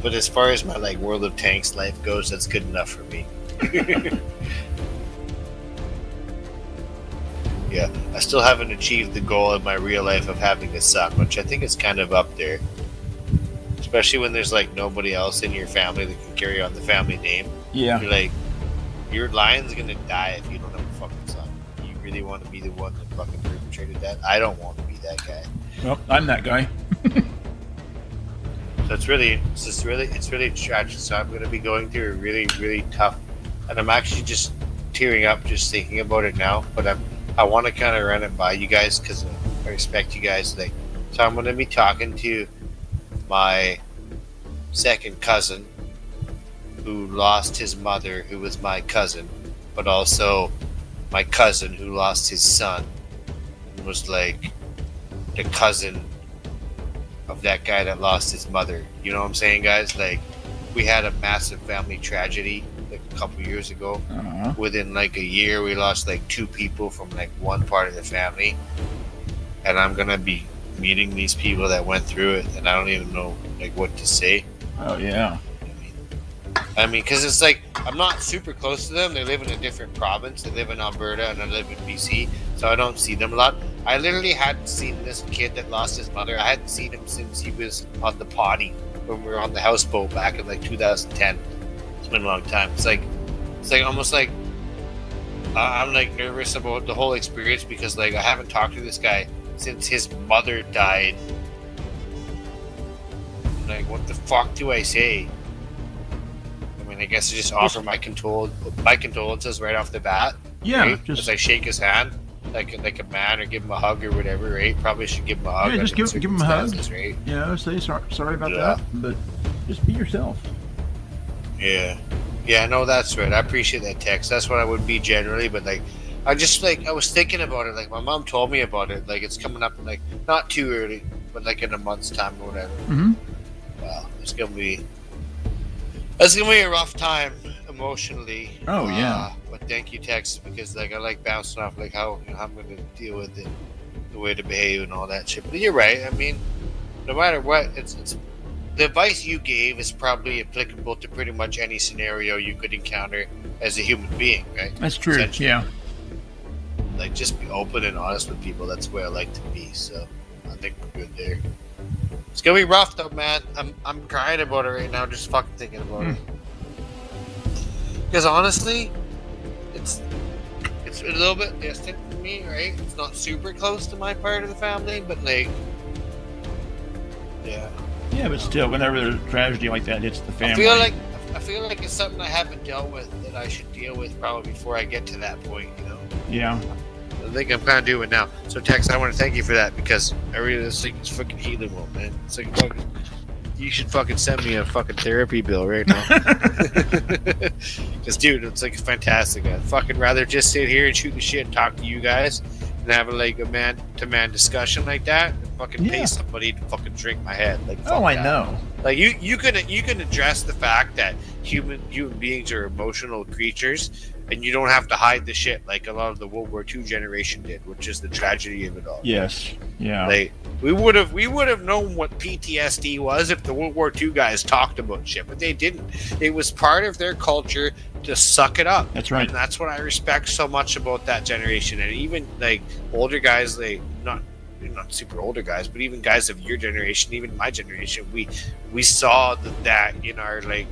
But as far as my like World of Tanks life goes, that's good enough for me. Yeah, I still haven't achieved the goal in my real life of having a son, which I think is kind of up there. Especially when there's like nobody else in your family that can carry on the family name. Yeah. You're like, your lion's gonna die if you don't have a fucking son. You really want to be the one that fucking perpetrated that? I don't want to be that guy. Well, I'm that guy. So it's really tragic. So I'm gonna be going through a really, really tough, and I'm actually just tearing up just thinking about it now. But I want to kind of run it by you guys because I respect you guys. Like, so I'm gonna be talking to my second cousin who lost his mother, who was my cousin, but also my cousin who lost his son and was like the cousin of that guy that lost his mother. You know what I'm saying, guys? Like, we had a massive family tragedy like a couple years ago. Uh-huh. Within like a year, we lost like 2 people from like one part of the family, and I'm gonna be meeting these people that went through it, and I don't even know like what to say. Oh yeah. I mean, because it's like I'm not super close to them. They live in a different province. They live in Alberta, and I live in BC, so I don't see them a lot. I literally hadn't seen this kid that lost his mother. I hadn't seen him since he was on the potty when we were on the houseboat back in like 2010. It's been a long time. It's like almost like I'm like nervous about the whole experience because like I haven't talked to this guy since his mother died. Like, what the fuck do I say? I mean, I guess I just offer my condolences right off the bat. Yeah, right? just I shake his hand like a man, or give him a hug or whatever. Right? Probably should give him a hug. yeah, just give him a hug. Right? You know, say sorry about that, but just be yourself. Yeah, no, that's right. I appreciate that text. That's what I would be generally, but like, I was thinking about it. Like, my mom told me about it. Like, it's coming up like not too early, but like in a month's time or whatever. Mm-hmm. Wow, it's gonna be a rough time emotionally. Oh yeah. But thank you, Texas, because like I like bouncing off like how I'm gonna deal with it, the way to behave and all that shit. But you're right. I mean, no matter what, it's the advice you gave is probably applicable to pretty much any scenario you could encounter as a human being, right? That's true. Yeah. Like, just be open and honest with people. That's where I like to be. So I think we're good there. It's gonna be rough though, man. I'm crying about it right now, just fucking thinking about it. Because honestly, it's a little bit distant from me, right? It's not super close to my part of the family, but like, yeah. Yeah, but still, whenever there's a tragedy like that hits the family. I feel like it's something I haven't dealt with that I should deal with probably before I get to that point, you know? Yeah. I think I'm kind of doing it now. So, Tex, I want to thank you for that because I really just think it's fucking healable, man. It's like fucking, you should fucking send me a fucking therapy bill right now. Because, dude, it's like fantastic. I'd fucking rather just sit here and shoot the shit and talk to you guys and have like a man-to-man discussion like that. fucking Yeah. pay somebody to fucking drink my head. Like, fuck Oh, I that. know. Like you can address the fact that human beings are emotional creatures, and you don't have to hide the shit like a lot of the World War II generation did, which is the tragedy of it all. Yes. Yeah. Like we would have known what PTSD was if the World War II guys talked about shit, but they didn't. It was part of their culture to suck it up. That's right. And that's what I respect so much about that generation. And even like older guys, like not super older guys, but even guys of your generation, even my generation, we saw that in our like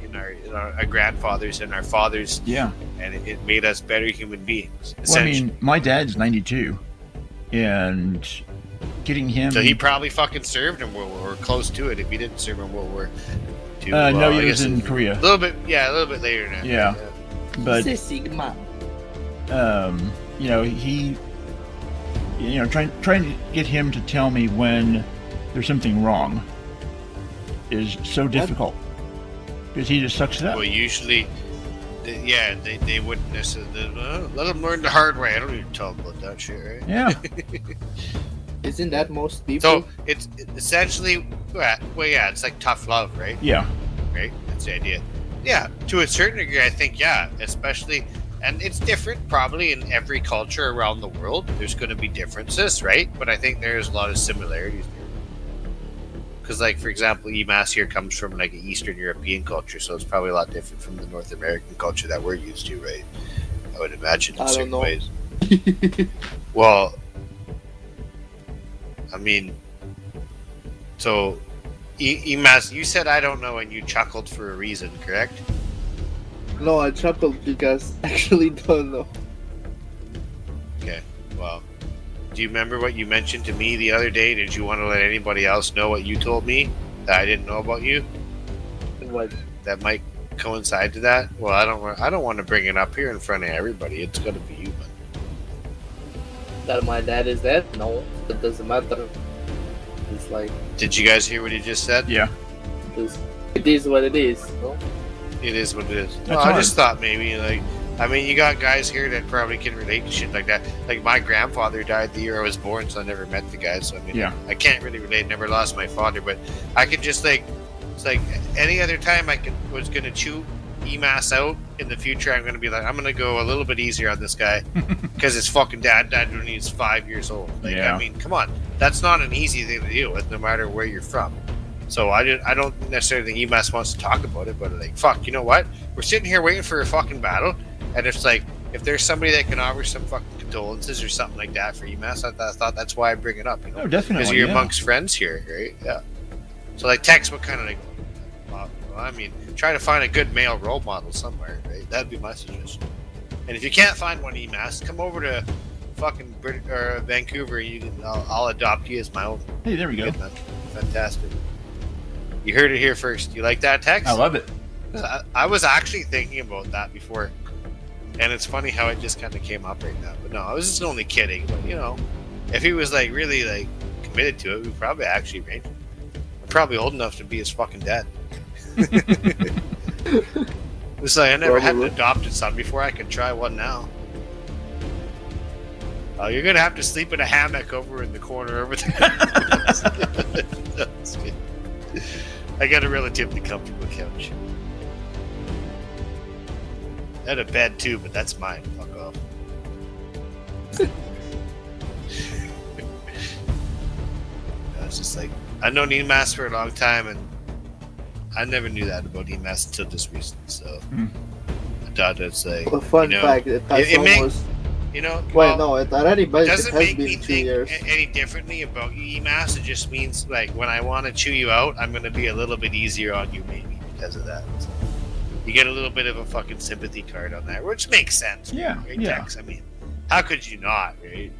in our grandfathers and our fathers. Yeah. And it made us better human beings. Well, I mean, my dad's 92, and getting him. So he probably fucking served in World War, or close to it. If he didn't serve in World War II, no, he I was guess in Korea. A little bit later now. Yeah. But Sigma. you know, trying to get him to tell me when there's something wrong is so difficult because he just sucks it up. Well, usually, they wouldn't necessarily let them learn the hard way. I don't even tell them about that shit, right? Yeah. Isn't that most people? So it's essentially, it's like tough love, right? Yeah. Right? That's the idea. Yeah, to a certain degree, I think, yeah, especially, and it's different probably in every culture around the world. There's going to be differences, right? But I think there's a lot of similarities there. Because, like, for example, EMAS here comes from, like, an Eastern European culture, so it's probably a lot different from the North American culture that we're used to, right? I would imagine in certain ways. Well, I mean, so, EMAS, you said I don't know and you chuckled for a reason, correct? No, I chuckled because I actually don't know. Okay, well, do you remember what you mentioned to me the other day? Did you want to let anybody else know what you told me that I didn't know about you? What? That might coincide to that? Well, I don't want to bring it up here in front of everybody. It's going to be you, man. That my dad is dead? No, it doesn't matter. It's like... Did you guys hear what he just said? Yeah. It is what it is, no? It is what it is. That's No, I hard. just thought maybe, like, I mean, you got guys here that probably can relate to shit like that. Like, my grandfather died the year I was born, so I never met the guy. So, I mean, Yeah. I can't really relate. Never lost my father, but I could just, like, it's like any other time was going to chew EMAS out in the future, I'm going to be like, I'm going to go a little bit easier on this guy because his fucking dad died when he was 5 years old. Like, Yeah. I mean, come on. That's not an easy thing to deal with, no matter where you're from. So I don't necessarily think EMAS wants to talk about it, but like, fuck, you know what? We're sitting here waiting for a fucking battle, and it's like, if there's somebody that can offer some fucking condolences or something like that for EMAS, I thought that's why I bring it up, you know? Oh, definitely. Because you're yeah. amongst friends here, right? Yeah. So like, Tex, what kind of like, well, I mean, try to find a good male role model somewhere, right? That'd be my suggestion. And if you can't find one, EMAS, come over to fucking Vancouver. I'll adopt you as my own. Hey, there we go. Good, man. Fantastic. You heard it here first. You like that, Tex? I love it. I was actually thinking about that before, and it's funny how it just kind of came up right now. But no, I was just only kidding. But you know, if he was like really like committed to it, we'd probably actually arrange it. I'm probably old enough to be his fucking dad. It's like I never had an adopted son before. I could try one now. Oh, you're gonna have to sleep in a hammock over in the corner over there. That's good. I got a relatively comfortable couch. I had a bed too, but that's mine. Fuck off. It's just like, I've known EMAS for a long time, and I never knew that about EMAS until just recently. So I thought it's like, A fun fact, it has almost... You know, Wait, no, it already it it doesn't has make been me 2 think years. any differently about EMAS. It just means like when I want to chew you out, I'm going to be a little bit easier on you, maybe because of that. So you get a little bit of a fucking sympathy card on that, which makes sense. Yeah, right, yeah. Tex? I mean, how could you not, right?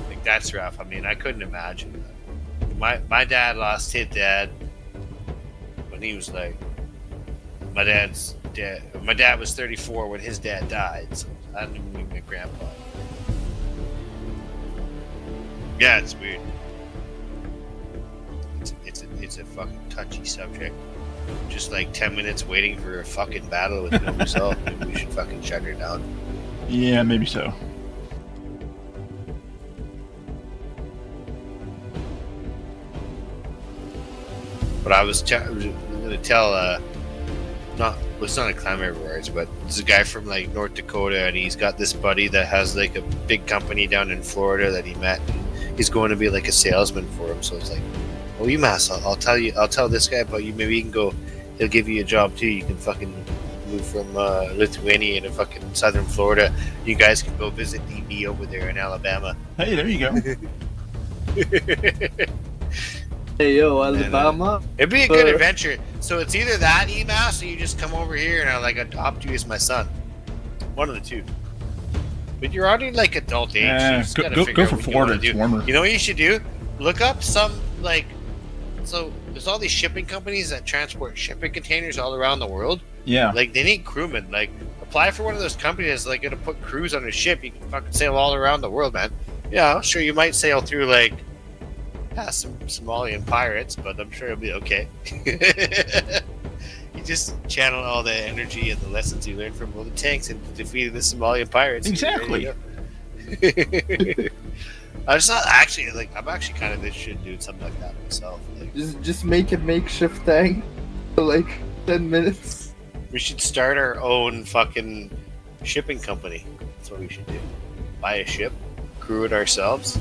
Like that's rough. I mean, I couldn't imagine that. My dad lost his dad when he was like my dad's dad. My dad was 34 when his dad died. So I didn't even meet my grandpa. Yeah, it's weird. It's a fucking touchy subject. Just like 10 minutes waiting for a fucking battle with no result. Maybe we should fucking shut her down. Yeah, maybe so. But I was going to tell, it's not a climber rewards, but there's a guy from like North Dakota, and he's got this buddy that has like a big company down in Florida that he met. And he's going to be like a salesman for him. So it's like, oh, UMass, I'll tell this guy about you. Maybe you can go. He'll give you a job too. You can fucking move from Lithuania to fucking southern Florida. You guys can go visit DB over there in Alabama. Hey, there you go. Hey yo, Alabama. It'd be a good adventure. So it's either that EMAS, or you just come over here and I like adopt you as my son. One of the two. But you're already like adult age. Yeah, You just gotta go figure out for what you Florida. wanna It's do. warmer. You know what you should do? Look up some like. So there's all these shipping companies that transport shipping containers all around the world. Yeah. Like they need crewmen. Like apply for one of those companies like gonna put crews on a ship. You can fucking sail all around the world, man. Yeah, sure you might sail through like some Somalian pirates, but I'm sure it'll be okay. You just channel all the energy and the lessons you learned from all the tanks and defeating the Somalian pirates. Exactly. I'm actually kind of interested in doing something like that myself. Like, Just make a makeshift tank for like 10 minutes. we should start our own fucking shipping company. That's what we should do. Buy a ship, crew it ourselves.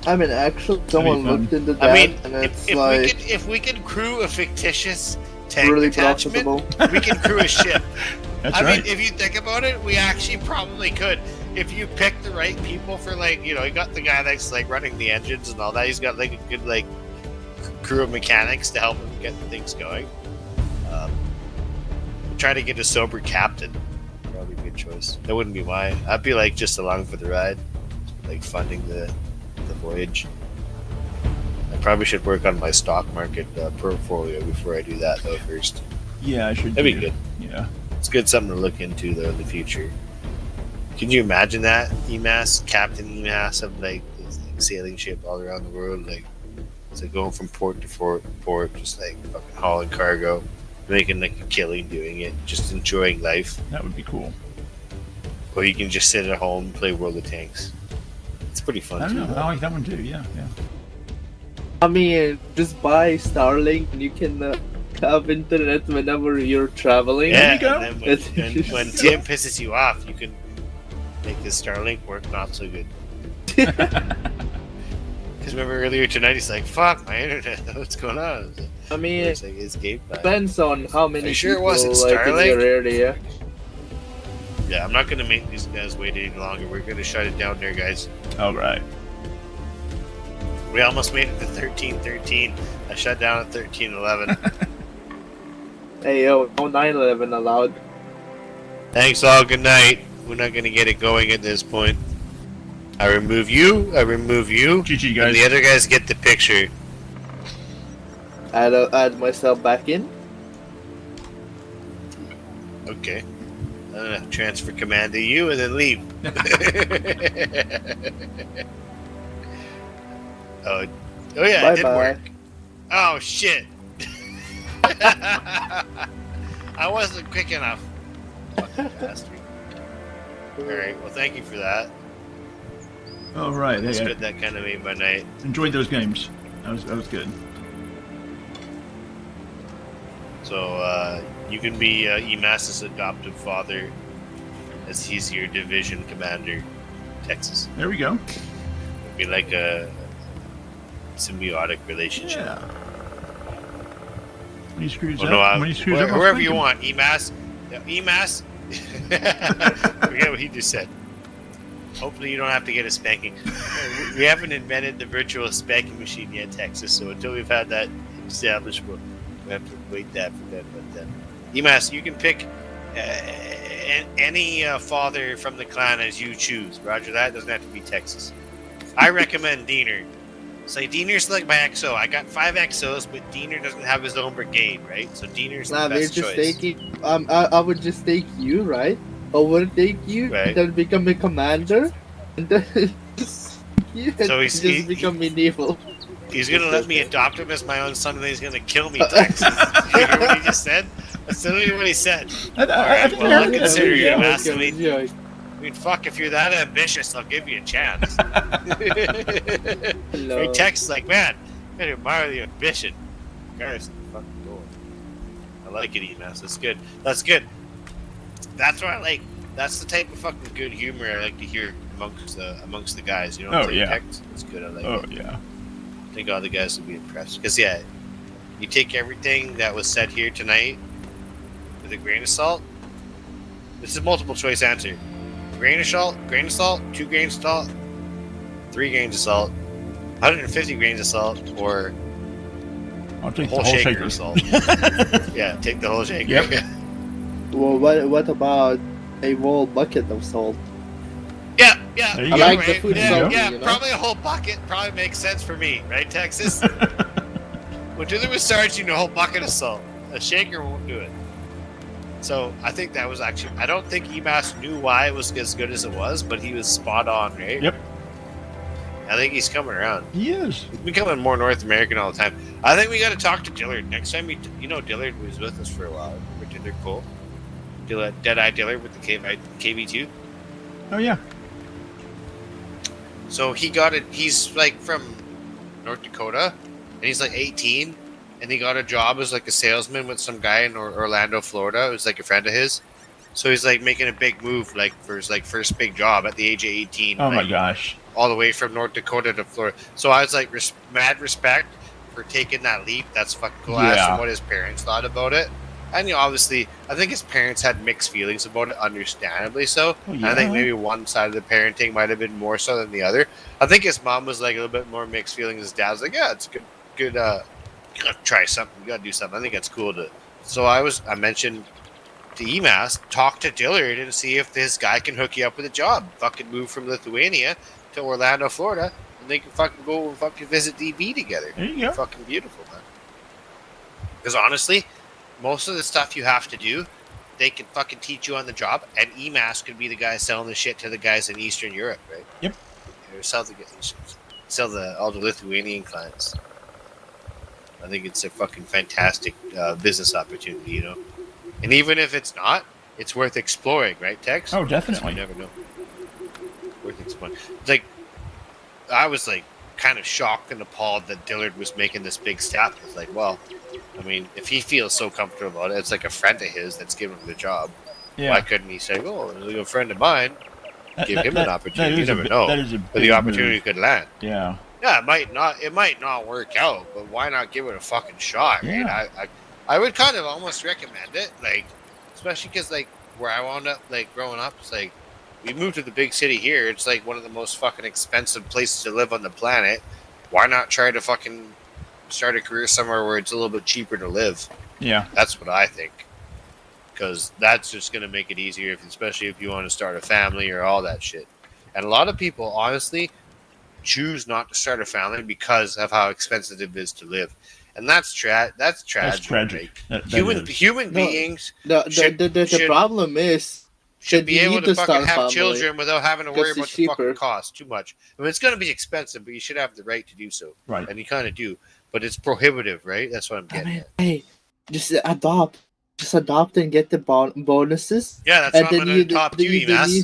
I mean, actually, someone fun. looked into that, I mean, and it's if we could crew a fictitious tank really attachment, profitable. we can crew a ship. That's I right. mean, if you think about it, we actually probably could. If you pick the right people for, like, you got the guy that's, like, running the engines and all that. He's got, like, a good, like, crew of mechanics to help him get things going. Try to get a sober captain. Probably a good choice. That wouldn't be mine. I'd be, like, just along for the ride. Like, funding the voyage. I probably should work on my stock market portfolio before I do that, though, first. Yeah, I should. That'd be good. Yeah. It's good something to look into, though, in the future. Can you imagine that? EMAS, Captain EMAS of, like, this like, sailing ship all around the world, like, it's like going from port to port, just, like, fucking hauling cargo, making, like, a killing doing it, just enjoying life. That would be cool. Or you can just sit at home and play World of Tanks. It's pretty fun, I don't too. know. I like that one too. Yeah. I mean, just buy Starlink and you can have internet whenever you're traveling. Yeah, you go. and then when Tim pisses you off, you can make the Starlink work not so good. Because remember earlier tonight, he's like, "Fuck my internet! What's going on?" I mean, It's like escape. depends on how many Are you sure it people wasn't like in your Starlink? area. Yeah, I'm not gonna make these guys wait any longer. We're gonna shut it down there, guys. All right. We almost made it to 13:13. I shut down at 13:11. Hey yo, no 9/11 allowed. Thanks all. Good night. We're not gonna get it going at this point. I remove you. GG, And guys. the other guys get the picture. Add myself back in. Okay. Transfer command to you and then leave. Oh yeah, Bye it did bye. work. Oh shit. I wasn't quick enough. Fucking bastard. Alright, well thank you for that. All right. That's Hey, good. That kind of made my night. I enjoyed those games. That was good. So you can be EMAS's adoptive father, as he's your division commander, Texas. There we go. It'd be like a symbiotic relationship. Yeah. When he screws Oh, up, no, when he screws up, I'll whoever spank you him. want, EMAS. Yeah, EMAS. Forget what he just said. Hopefully, you don't have to get a spanking. We haven't invented the virtual spanking machine yet, Texas. So until we've had that established, we have to wait that for that. But EMAS, you can pick any father from the clan as you choose. Roger that. Doesn't have to be Texas. I recommend Diener. Say Diener's like my XO. I got 5 XOs, but Diener doesn't have his own brigade, right? So Diener's Nah, the we're best just choice. taking. I would just take you, right? Overtake you, Right. and then become a commander, and then you So just he's- become medieval. He's gonna let me adopt him as my own son, and then he's gonna kill me, Texas. You hear what he just said? That's literally what he said. I Alright, think well, I I'll heard that. consider you, Yeah, EMAS. I okay, mean, yeah. I mean, fuck, if you're that ambitious, I'll give you a chance. Hello. Hey, Texas, like, man, I admire the ambition. Guys, fuck. I like it, EMS. That's good. That's good. That's what I like. That's the type of fucking good humor I like to hear amongst the guys. You know what I'm saying? yeah. Text? It's good. I like it. Yeah. I think all the guys will be impressed. Because, yeah, you take everything that was said here tonight with a grain of salt. This is multiple choice answer. Grain of salt, 2 grains of salt, 3 grains of salt, 150 grains of salt, or I'll take whole the whole shaker of shaker. salt. Yeah, take the whole shaker. Yep. Well, what about a whole bucket of salt? Yeah. There you I go. like the food Yeah, salty, Yeah, you know? probably a whole bucket probably makes sense for me, right, Texas? When dinner was charging a whole bucket of salt, a shaker won't do it. So I think that was actually, I don't think EMAS knew why it was as good as it was, but he was spot on, right? Yep. I think he's coming around. He is. He's becoming more North American all the time. I think we got to talk to Dillard next time. Dillard was with us for a while. Remember Dillard Cole? Dead-Eye Dillard with the KV2. Oh yeah. So he got it. He's like from North Dakota, and he's like 18, and he got a job as like a salesman with some guy in Orlando, Florida. It was like a friend of his. So he's like making a big move, like for his like first big job at the age of 18. Oh like, my gosh. all the way from North Dakota to Florida. So I was like, mad respect for taking that leap. That's fucking cool. I asked him what his parents thought about it. And obviously, I think his parents had mixed feelings about it, understandably so. Oh, And I think yeah. maybe one side of the parenting might have been more so than the other. I think his mom was like a little bit more mixed feelings. His dad was like, yeah, it's good, you gotta try something. You gotta do something. I think that's cool to. So I mentioned to EMAS, talk to Dillard and see if this guy can hook you up with a job. Fucking move from Lithuania to Orlando, Florida, and they can fucking go and fucking visit DB together. There you go. Fucking beautiful, man. Because honestly, most of the stuff you have to do, they can fucking teach you on the job, and EMAS could be the guy selling the shit to the guys in Eastern Europe, right? Yep. Sell all the Lithuanian clients. I think it's a fucking fantastic business opportunity, you know. And even if it's not, it's worth exploring, right, Tex? Oh, definitely. You never know. Worth exploring. Like, I was like kind of shocked and appalled that Dillard was making this big step. It's like, well, I mean, if he feels so comfortable about it, it's like a friend of his that's giving him the job. Yeah. Why couldn't he say, "Oh, a friend of mine"? Give him an opportunity. You is a never bi- know. That is a But big the opportunity move. could land. Yeah. Yeah, it might not work out, but why not give it a fucking shot? Right? Yeah. I would kind of almost recommend it, like, especially because like where I wound up, like growing up, it's like we moved to the big city here. It's like one of the most fucking expensive places to live on the planet. Why not try to fucking start a career somewhere where it's a little bit cheaper to live? Yeah. That's what I think. Because that's just going to make it easier, especially if you want to start a family or all that shit. And a lot of people, honestly, choose not to start a family because of how expensive it is to live. And that's tragic. That's tragic. That Human No, beings The problem is should that be you able need to to fucking start have family children without having to worry because about it's the fucking cheaper. cost too much. I mean, it's going to be expensive, but you should have the right to do so. Right. And you kind of do. But it's prohibitive, right? That's what I'm I getting mean, at. hey, just adopt and get the bonuses. Yeah, that's and why I'm then going to you- adopt then you, you- then EMAS. you-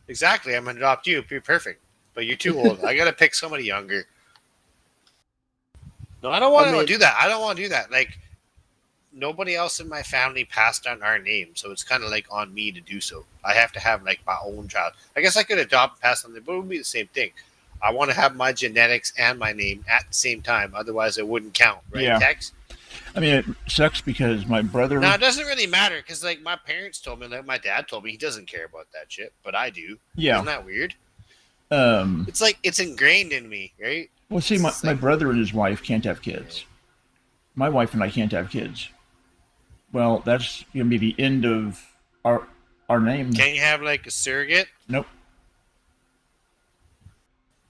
Exactly, I'm going to adopt you. You're perfect. But you're too old. I got to pick somebody younger. No, I don't want to do that. I don't want to do that. Like, nobody else in my family passed on our name, so it's kind of like on me to do so. I have to have like my own child. I guess I could adopt and pass on, but it would be the same thing. I want to have my genetics and my name at the same time. Otherwise, it wouldn't count, right, Yeah. Tex? I mean, it sucks because my brother. Now, it doesn't really matter because, like, my parents told me, like, my dad told me he doesn't care about that shit, but I do. Yeah. Isn't that weird? Um. It's like it's ingrained in me, right? Well, see, It's my like- brother and his wife can't have kids. My wife and I can't have kids. Well, that's gonna be the end of our name. Can't you have like a surrogate? Nope.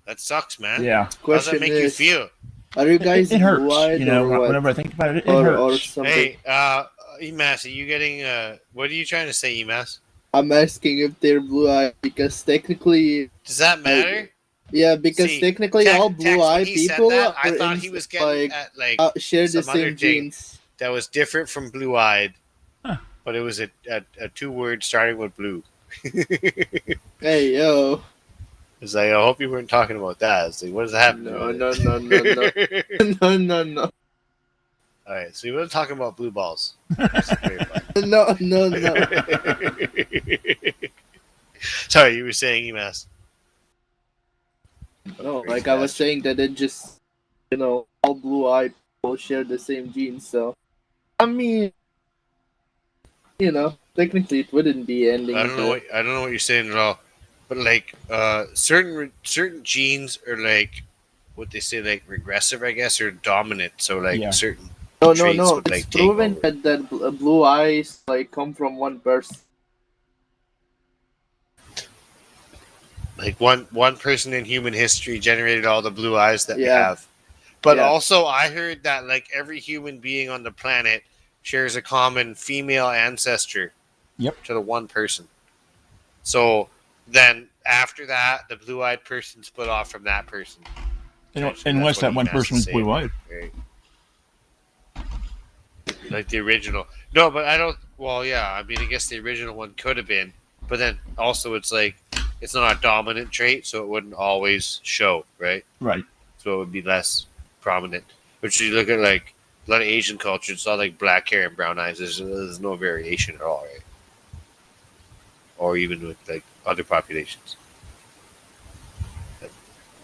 That sucks, man. Yeah. How does Question that make you is, feel? are you guys It hurts. blue-eyed You know, or what? whenever I think about it, it or hurts. something? Hey, EMAS, are you getting what are you trying to say, EMAS? I'm asking if they're blue-eyed because technically, Does that matter? yeah, because See, technically Tex, all when blue-eyed he said people that, I are thought in- he was getting like at like share the some other same thing. genes. that was different from blue-eyed, Huh. but it was a 2-word starting with blue. Hey yo, It's like, I hope you weren't talking about that. It's like, what does that have to do no, with no, it? no, no, no, no, no, no. All right, so we were talking about blue balls. That's very fun. No. Sorry, you were saying EMAS. No, like I was saying that it just, all blue-eyed people share the same genes. So, I mean, technically it wouldn't be ending. I don't know what you're saying at all, but like certain genes are like what they say like regressive, I guess, or dominant. So like Yeah. certain No. traits would It's like take proven over. that blue eyes like come from one person. Like one person in human history generated all the blue eyes that we Yeah. have. But Yeah. also, I heard that like every human being on the planet shares a common female ancestor. Yep. To the one person. So then after that, the blue-eyed person split off from that person. Unless that one person was blue-eyed. Right? Like the original. No, but I don't. Well, yeah. I mean, I guess the original one could have been, but then also it's like it's not a dominant trait, so it wouldn't always show, right? Right. So it would be less prominent. But you look at like a lot of Asian culture, it's all like black hair and brown eyes. There's no variation at all, right? Or even with like other populations. I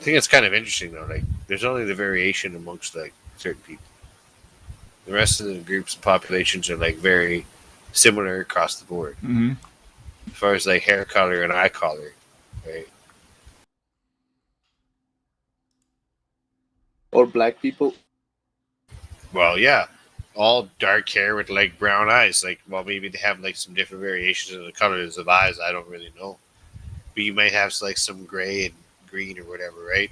think it's kind of interesting though. Like, there's only the variation amongst like certain people. The rest of the groups and populations are like very similar across the board, Mm-hmm. as far as like hair color and eye color, right? Or black people. Well, yeah, all dark hair with like brown eyes. Like, well, maybe they have like some different variations in the colors of eyes. I don't really know, but you might have like some gray and green or whatever, right?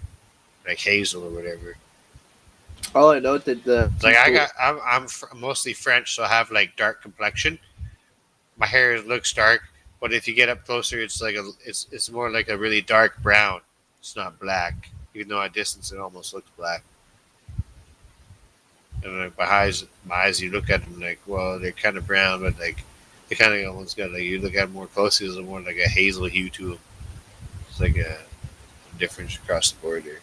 Like hazel or whatever. All I know that the Like I'm mostly French, so I have like dark complexion. My hair looks dark, but if you get up closer, it's like it's more like a really dark brown. It's not black, even though at distance it almost looks black. And like my eyes, you look at them like, well, they're kind of brown, but like they kind of almost got like you look at them more closely, there's more like a hazel hue to them. It's like a difference across the board there.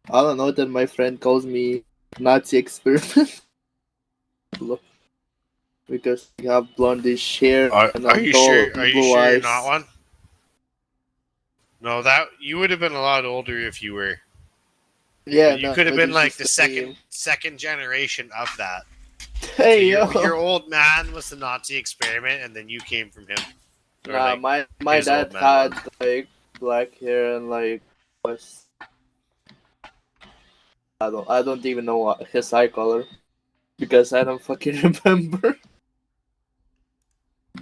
I don't know that my friend calls me Nazi experiment because I have blondish hair and Are I'm you tall sure? and Are you blue sure you're eyes. not one? No, that you would have been a lot older if you were. Yeah, You no, could have but been it's like just the meme. second generation of that. Hey, So yo. your old man was the Nazi experiment, and then you came from him. Or Nah, like my his dad old man had was. like black hair and like was I don't even know what his eye color because I don't fucking remember.